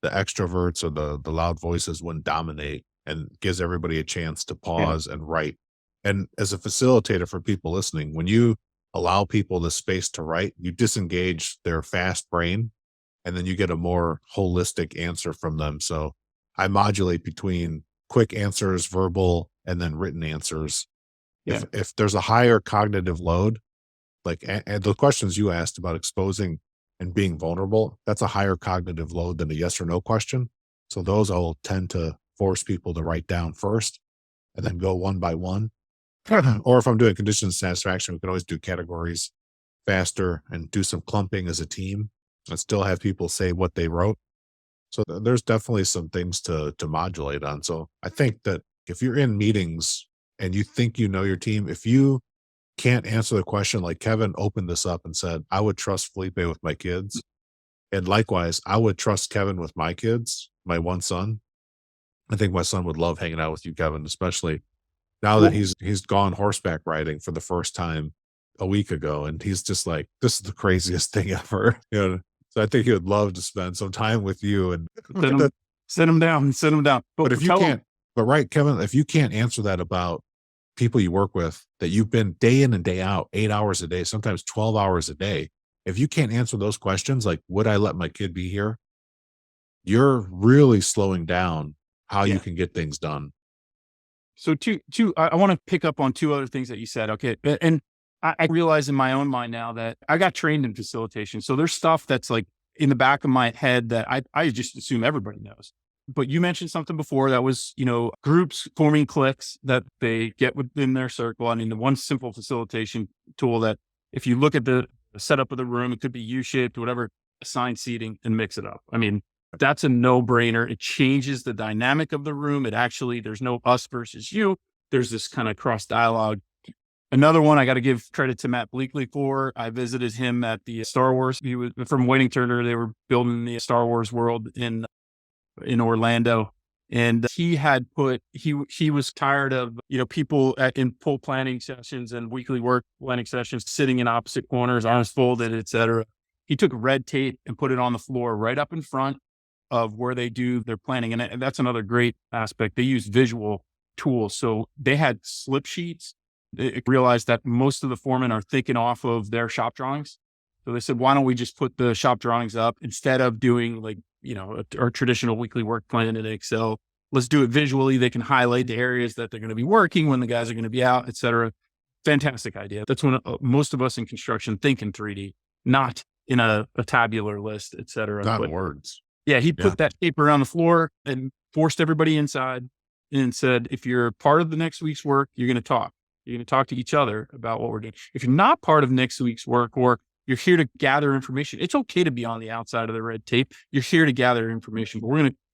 the extroverts or the loud voices wouldn't dominate, and gives everybody a chance to pause and write. And as a facilitator for people listening, when you allow people the space to write, you disengage their fast brain, and then you get a more holistic answer from them. So I modulate between quick answers, verbal, and then written answers. Yeah. If there's a higher cognitive load, like and the questions you asked about exposing and being vulnerable, that's a higher cognitive load than a yes or no question. So those will tend to force people to write down first and then go one by one. Or if I'm doing condition of satisfaction, we can always do categories faster and do some clumping as a team and still have people say what they wrote. So there's definitely some things to modulate on. So I think that if you're in meetings and you think you know your team, if you can't answer the question, like Kevin opened this up and said, I would trust Felipe with my kids. And likewise, I would trust Kevin with my kids, my one son. I think my son would love hanging out with you, Kevin, especially now that he's gone horseback riding for the first time a week ago. And he's just like, this is the craziest thing ever. So I think he would love to spend some time with you and sit him down. But if you can't, right, Kevin, if you can't answer that about people you work with that you've been day in and day out, 8 hours a day, sometimes 12 hours a day, if you can't answer those questions, like, would I let my kid be here? You're really slowing down how you can get things done. So I want to pick up on 2 other things that you said. Okay. And I realize in my own mind now that I got trained in facilitation. So there's stuff that's like in the back of my head that I just assume everybody knows. But you mentioned something before that was, groups forming cliques that they get within their circle. I mean, the one simple facilitation tool that if you look at the setup of the room, it could be U-shaped, whatever, assign seating and mix it up. I mean, that's a no-brainer. It changes the dynamic of the room. There's no us versus you. There's this kind of cross dialogue. Another one I got to give credit to Matt Bleakley for. I visited him at the Star Wars. He was from Waiting Turner. They were building the Star Wars world in Orlando. And he had he was tired of, people in pool planning sessions and weekly work planning sessions sitting in opposite corners, arms folded, et cetera. He took red tape and put it on the floor right up in front of where they do their planning. And that's another great aspect. They use visual tools. So they had slip sheets. They realized that most of the foremen are thinking off of their shop drawings. So they said, why don't we just put the shop drawings up instead of doing like, our traditional weekly work plan in Excel? Let's do it visually. They can highlight the areas that they're going to be working when the guys are going to be out, et cetera. Fantastic idea. That's when most of us in construction think in 3D, not in a tabular list, et cetera. Not words. Yeah, he put that tape around the floor and forced everybody inside and said, if you're part of the next week's work, you're going to talk. You're going to talk to each other about what we're doing. If you're not part of next week's work, or you're here to gather information, it's okay to be on the outside of the red tape. You're here to gather information, but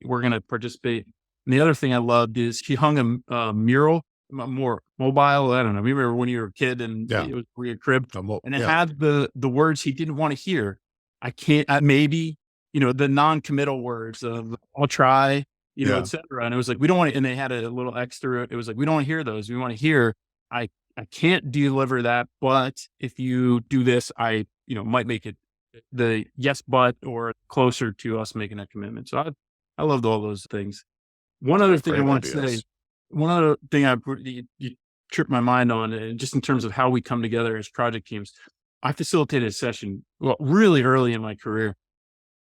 we're gonna participate. And the other thing I loved is he hung a mural, more mobile. I don't know. Remember when you were a kid and it was where your crib, and it had the words he didn't want to hear. I can't. Maybe the non-committal words of I'll try. Et cetera. And it was like, we don't want to, and they had a little X through it. It was like, we don't want to hear those. We want to hear, I can't deliver that, but if you do this, I might make it the yes, but, or closer to us making that commitment. So I loved all those things. One other thing I want to say, you tripped my mind on, and just in terms of how we come together as project teams, I facilitated a session, really early in my career,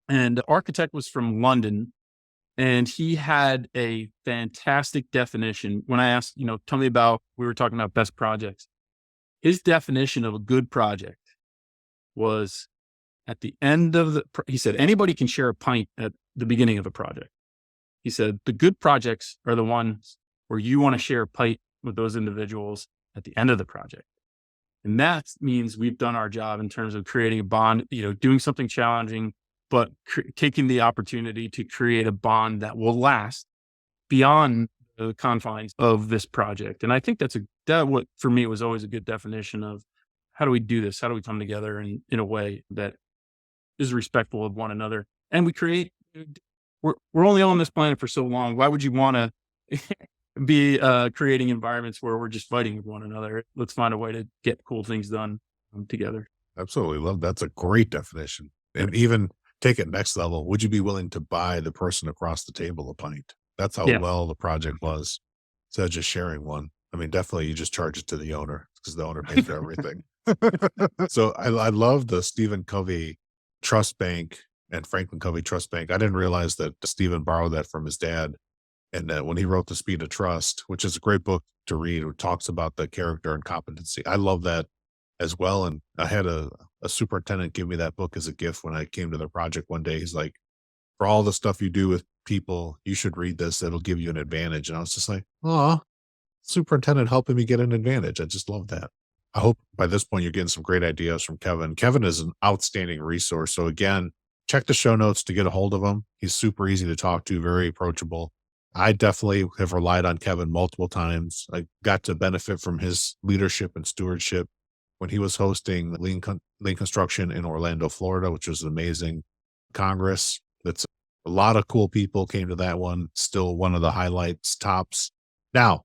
and the architect was from London, and he had a fantastic definition. When I asked, tell me about, we were talking about best projects. His definition of a good project was at the end of he said, anybody can share a pint at the beginning of a project. He said, the good projects are the ones where you want to share a pint with those individuals at the end of the project. And that means we've done our job in terms of creating a bond, doing something challenging, but taking the opportunity to create a bond that will last beyond the confines of this project. And I think what for me was always a good definition of how do we do this? How do we come together in a way that is respectful of one another? And we're only on this planet for so long. Why would you want to be creating environments where we're just fighting with one another? Let's find a way to get cool things done together. Absolutely. Love that's a great definition. And even take it next level. Would you be willing to buy the person across the table a pint? That's how well the project was. Instead of just sharing one. I mean, definitely you just charge it to the owner because the owner pays for everything. So I love the Stephen Covey Trust Bank and Franklin Covey Trust Bank. I didn't realize that Stephen borrowed that from his dad. And when he wrote The Speed of Trust, which is a great book to read, it talks about the character and competency. I love that as well. And I had a superintendent give me that book as a gift when I came to their project one day. He's like, for all the stuff you do with people, you should read this. It'll give you an advantage. And I was just like, oh, superintendent helping me get an advantage. I just love that. I hope by this point you're getting some great ideas from Kevin. Kevin is an outstanding resource. So again, check the show notes to get a hold of him. He's super easy to talk to, very approachable. I definitely have relied on Kevin multiple times. I got to benefit from his leadership and stewardship when he was hosting Lean Construction in Orlando, Florida, which was an amazing Congress. That's a lot of cool people came to that one. Still one of the highlights, tops. Now,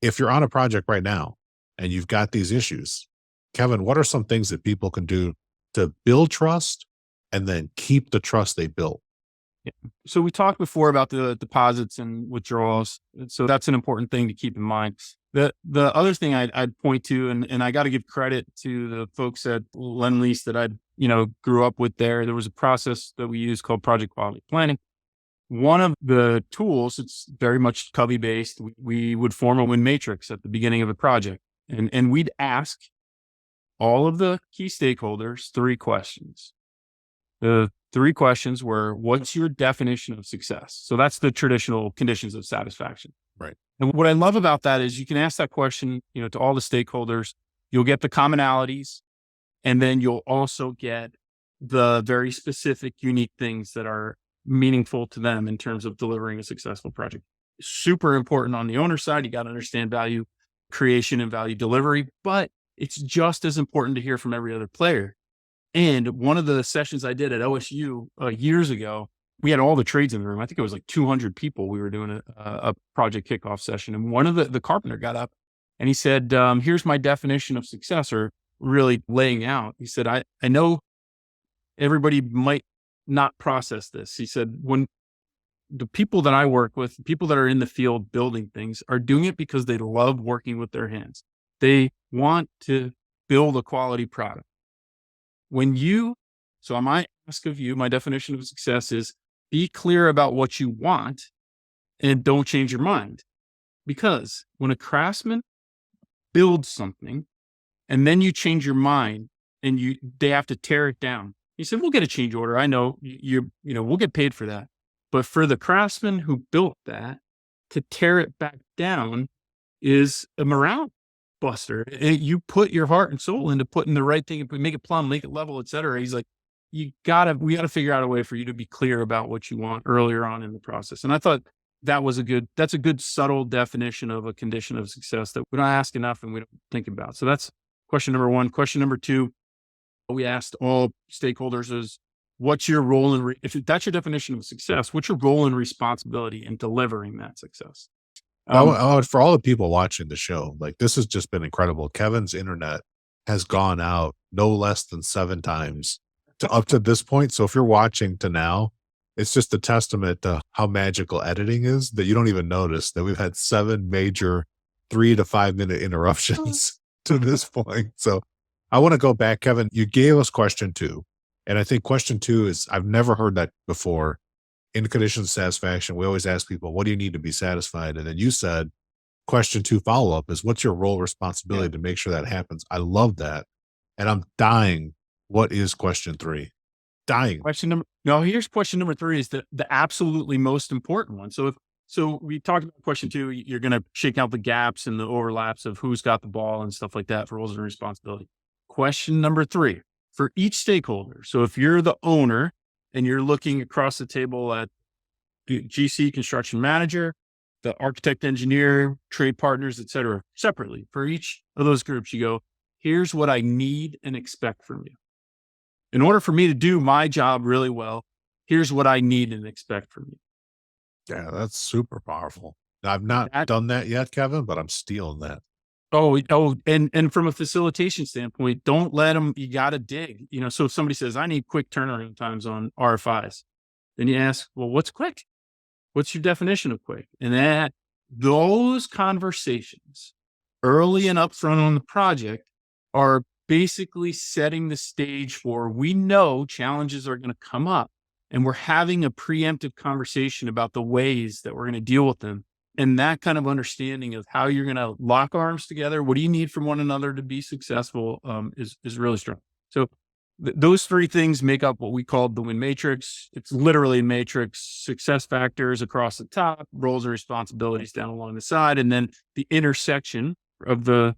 if you're on a project right now and you've got these issues, Kevin, what are some things that people can do to build trust and then keep the trust they built? Yeah. So we talked before about the deposits and withdrawals. So that's an important thing to keep in mind. The other thing I'd point to, and I got to give credit to the folks at Lend-Lease that I grew up with there. There was a process that we used called project quality planning. One of the tools, it's very much Covey based. We would form a win matrix at the beginning of a project, and we'd ask all of the key stakeholders 3 questions. The 3 questions were, what's your definition of success? So that's the traditional conditions of satisfaction. Right. And what I love about that is you can ask that question, to all the stakeholders. You'll get the commonalities, and then you'll also get the very specific, unique things that are meaningful to them in terms of delivering a successful project. Super important on the owner side. You got to understand value creation and value delivery, but it's just as important to hear from every other player. And one of the sessions I did at OSU years ago, we had all the trades in the room. I think it was like 200 people. We were doing a project kickoff session. And one of the carpenter got up and he said, here's my definition of success, or really laying out. He said, I know everybody might not process this. He said, when the people that I work with, the people that are in the field building things, are doing it because they love working with their hands. They want to build a quality product. So I might ask of you, my definition of success is be clear about what you want and don't change your mind. Because when a craftsman builds something and then you change your mind and they have to tear it down, you said, we'll get a change order. I know we'll get paid for that. But for the craftsman who built that, to tear it back down is a morale buster. You put your heart and soul into putting the right thing, make it plumb, make it level, et cetera. He's like, we got to figure out a way for you to be clear about what you want earlier on in the process. And I thought that's a good subtle definition of a condition of success that we don't ask enough and we don't think about. So that's question number one. Question number two, we asked all stakeholders is, what's your role if that's your definition of success, what's your role and responsibility in delivering that success? For all the people watching the show, like, this has just been incredible. Kevin's internet has gone out no less than 7 times up to this point. So if you're watching to now, it's just a testament to how magical editing is that you don't even notice that we've had 7 major 3 to 5 minute interruptions to this point. So I want to go back, Kevin. You gave us question 2. And I think question 2 is, I've never heard that before. In conditions of satisfaction, we always ask people, what do you need to be satisfied? And then you said, question 2 follow-up is, what's your role responsibility to make sure that happens? I love that. And I'm dying. What is question 3? Dying. Here's question number 3 is the absolutely most important one. So we talked about question 2, you're going to shake out the gaps and the overlaps of who's got the ball and stuff like that for roles and responsibility. Question number 3, for each stakeholder. So if you're the owner and you're looking across the table at the GC, construction manager, the architect, engineer, trade partners, et cetera, separately, for each of those groups, you go, here's what I need and expect from you. In order for me to do my job really well, here's what I need and expect from you. Yeah, that's super powerful. I've not done that yet, Kevin, but I'm stealing that. And from a facilitation standpoint, don't let them, you got to dig, so if somebody says, I need quick turnaround times on RFIs, then you ask, well, what's quick? What's your definition of quick? And those conversations early and upfront on the project are basically setting the stage for, we know challenges are going to come up and we're having a preemptive conversation about the ways that we're going to deal with them. And that kind of understanding of how you're going to lock arms together, what do you need from one another to be successful, is really strong. So those 3 things make up what we call the win matrix. It's literally a matrix: success factors across the top, roles and responsibilities down along the side, and then the intersection of the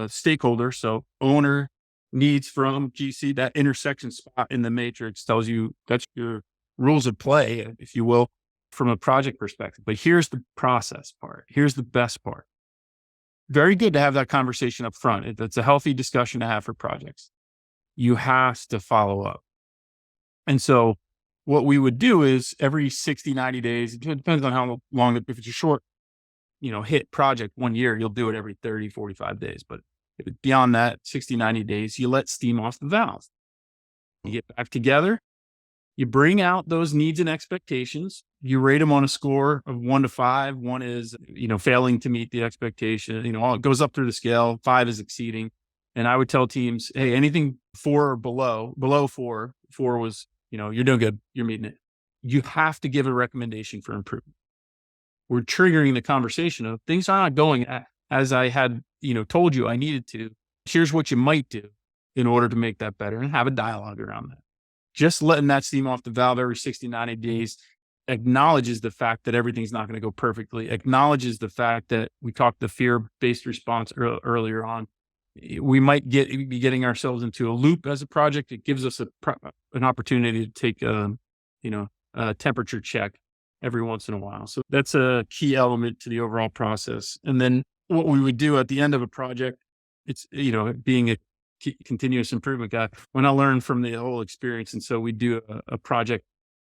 stakeholder. So owner, needs from GC, that intersection spot in the matrix tells you that's your rules of play, if you will, from a project perspective. But here's the process part. Here's the best part. Very good to have that conversation up front. It's a healthy discussion to have for projects. You have to follow up. And so what we would do is every 60, 90 days, it depends on how long, if it's a short, hit project 1 year, you'll do it every 30, 45 days. But beyond that, 60, 90 days, you let steam off the valve. You get back together, you bring out those needs and expectations. You rate them on a score of 1 to 5. 1 is, failing to meet the expectation. It goes up through the scale. 5 is exceeding. And I would tell teams, hey, anything 4 or below 4 was, you're doing good. You're meeting it. You have to give a recommendation for improvement. We're triggering the conversation of things are not going as I had, told you I needed to. Here's what you might do in order to make that better, and have a dialogue around that. Just letting that steam off the valve every 60, 90 days acknowledges the fact that everything's not going to go perfectly, acknowledges the fact that we talked the fear-based response earlier on. We might be getting ourselves into a loop as a project. It gives us an opportunity to take a temperature check every once in a while. So that's a key element to the overall process. And then what we would do at the end of a project, it's, being a continuous improvement guy, when I learned from the whole experience. And so we do a project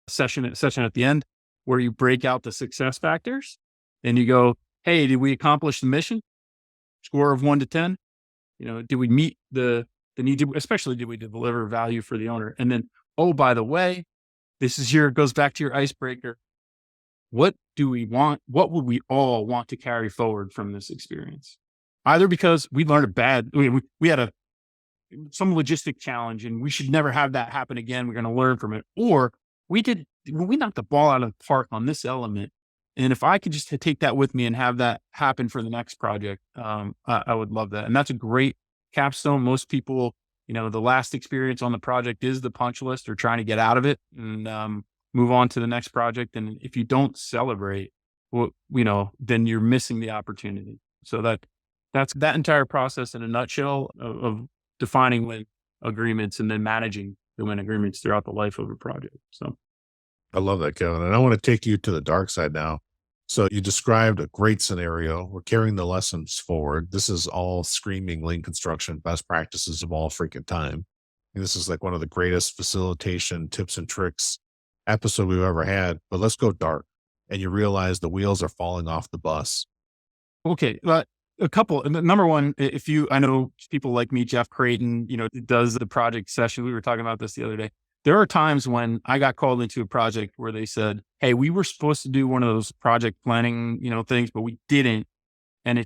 session at the end where you break out the success factors and you go, hey, did we accomplish the mission? Score of 1 to 10. Did we meet the need, especially did we deliver value for the owner? And then, oh, by the way, goes back to your icebreaker. what do we want? What would we all want to carry forward from this experience? Either because we learned we had some logistic challenge and we should never have that happen again. We're going to learn from it. Or we knocked the ball out of the park on this element. And if I could just take that with me and have that happen for the next project, I would love that. And that's a great capstone. Most people, the last experience on the project is the punch list or trying to get out of it and move on to the next project. And if you don't celebrate, then you're missing the opportunity. So that's that entire process in a nutshell of defining win agreements and then managing the win agreements throughout the life of a project. So I love that, Kevin. And I want to take you to the dark side now. So you described a great scenario. We're carrying the lessons forward. This is all screaming lean construction best practices of all freaking time. And this is like one of the greatest facilitation tips and tricks episode we've ever had. But let's go dark. And you realize the wheels are falling off the bus. Okay. A couple. Number one, I know people like me, Jeff Creighton, does the project session. We were talking about this the other day. There are times when I got called into a project where they said, hey, we were supposed to do one of those project planning, things, but we didn't. And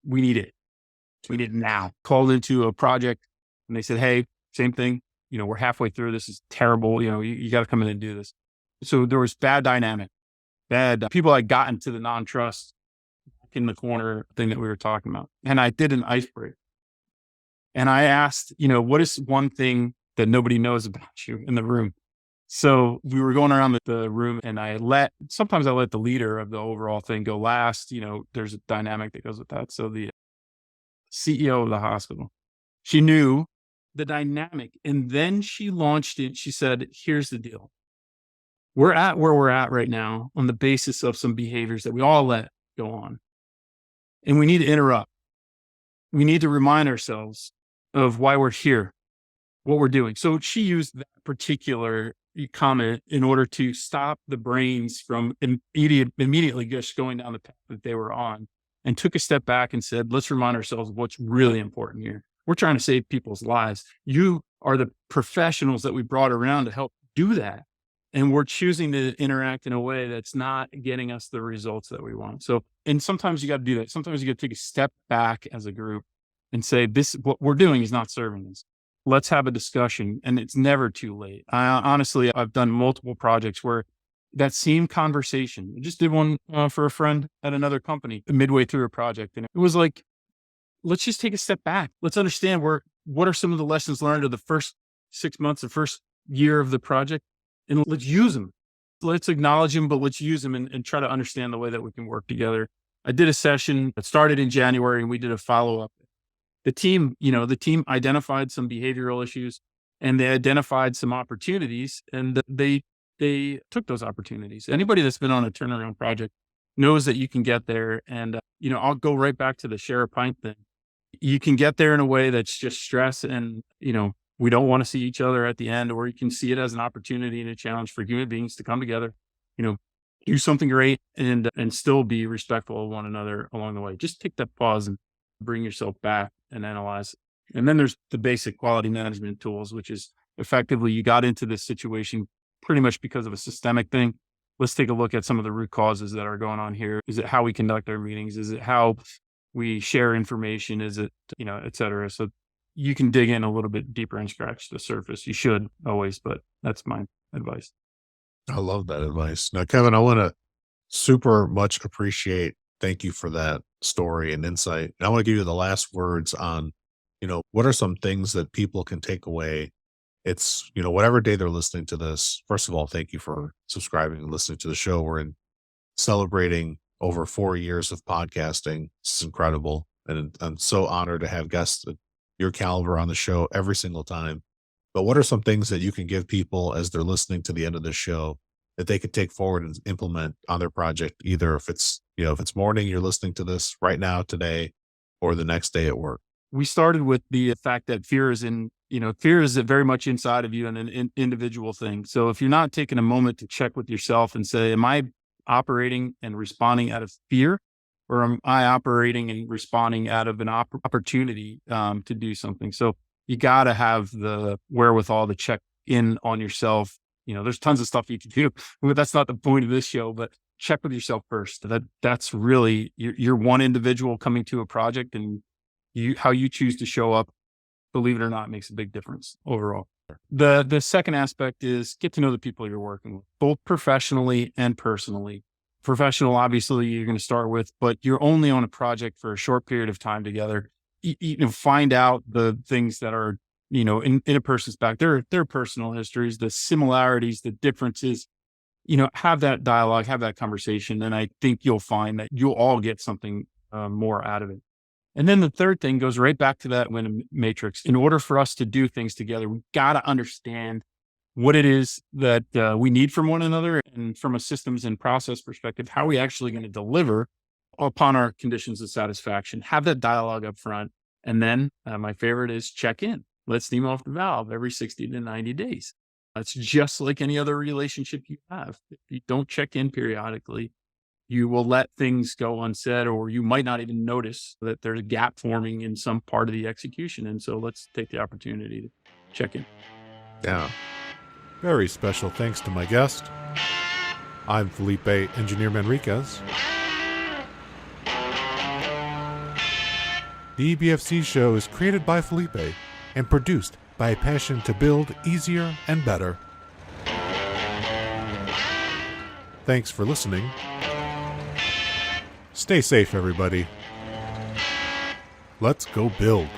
we need it. We need it now. Called into a project and they said, hey, same thing. We're halfway through. This is terrible. You got to come in and do this. So there was bad dynamic, bad people had gotten to the non-trust in the corner thing that we were talking about. And I did an icebreaker. And I asked, what is one thing that nobody knows about you in the room? So we were going around the room and sometimes I let the leader of the overall thing go last. There's a dynamic that goes with that. So the CEO of the hospital, she knew the dynamic and then she launched it. She said, here's the deal. We're at where we're at right now on the basis of some behaviors that we all let go on. And we need to interrupt. We need to remind ourselves of why we're here, what we're doing. So she used that particular comment in order to stop the brains from immediately just going down the path that they were on, and took a step back and said, let's remind ourselves of what's really important here. We're trying to save people's lives. You are the professionals that we brought around to help do that. And we're choosing to interact in a way that's not getting us the results that we want. So, and sometimes you got to do that. Sometimes you got to take a step back as a group and say, what we're doing is not serving us. Let's have a discussion. And it's never too late. I've done multiple projects where that same conversation, I just did one for a friend at another company midway through a project. And it was like, let's just take a step back. Let's understand what are some of the lessons learned of the first 6 months, the first year of the project, and let's use them. Let's acknowledge them, but let's use them and try to understand the way that we can work together. I did a session that started in January and we did a follow-up. The team identified some behavioral issues and they identified some opportunities, and they took those opportunities. Anybody that's been on a turnaround project knows that you can get there. And, I'll go right back to the share a pint thing. You can get there in a way that's just stress and, we don't want to see each other at the end, or you can see it as an opportunity and a challenge for human beings to come together, do something great and still be respectful of one another along the way. Just take that pause and bring yourself back and analyze. And then there's the basic quality management tools, which is effectively you got into this situation pretty much because of a systemic thing. Let's take a look at some of the root causes that are going on here. Is it how we conduct our meetings? Is it how we share information? Is it, et cetera? So you can dig in a little bit deeper and scratch the surface. You should always, but that's my advice. I love that advice. Now, Kevin, I want to super much appreciate, thank you for that story and insight. And I want to give you the last words on, what are some things that people can take away? It's, whatever day they're listening to this. First of all, thank you for subscribing and listening to the show. We're celebrating over 4 years of podcasting. It's incredible. And I'm so honored to have guests your caliber on the show every single time. But what are some things that you can give people as they're listening to the end of the show that they could take forward and implement on their project? Either if it's morning, you're listening to this right now, today, or the next day at work. We started with the fact that fear is very much inside of you and an individual thing. So if you're not taking a moment to check with yourself and say, am I operating and responding out of fear? Or am I operating and responding out of an opportunity to do something? So you got to have the wherewithal to check in on yourself. There's tons of stuff you can do, but that's not the point of this show. But check with yourself first. That's really, you're one individual coming to a project, and how you choose to show up, believe it or not, makes a big difference overall. The second aspect is get to know the people you're working with, both professionally and personally. Professional, obviously, you're going to start with, but you're only on a project for a short period of time together. Find out the things that are, in a person's back, their personal histories, the similarities, the differences, have that dialogue, have that conversation. And I think you'll find that you'll all get something more out of it. And then the third thing goes right back to that win matrix. In order for us to do things together, we've got to understand what it is that we need from one another, and from a systems and process perspective, how are we actually going to deliver upon our conditions of satisfaction. Have that dialogue up front. And then my favorite is check in. Let steam off the valve every 60 to 90 days. That's just like any other relationship you have. If you don't check in periodically, you will let things go unsaid, or you might not even notice that there's a gap forming in some part of the execution. And so let's take the opportunity to check in. Yeah. Very special thanks to my guest. I'm Felipe Engineer Manriquez. The EBFC Show is created by Felipe and produced by a passion to build easier and better. Thanks for listening. Stay safe, everybody. Let's go build.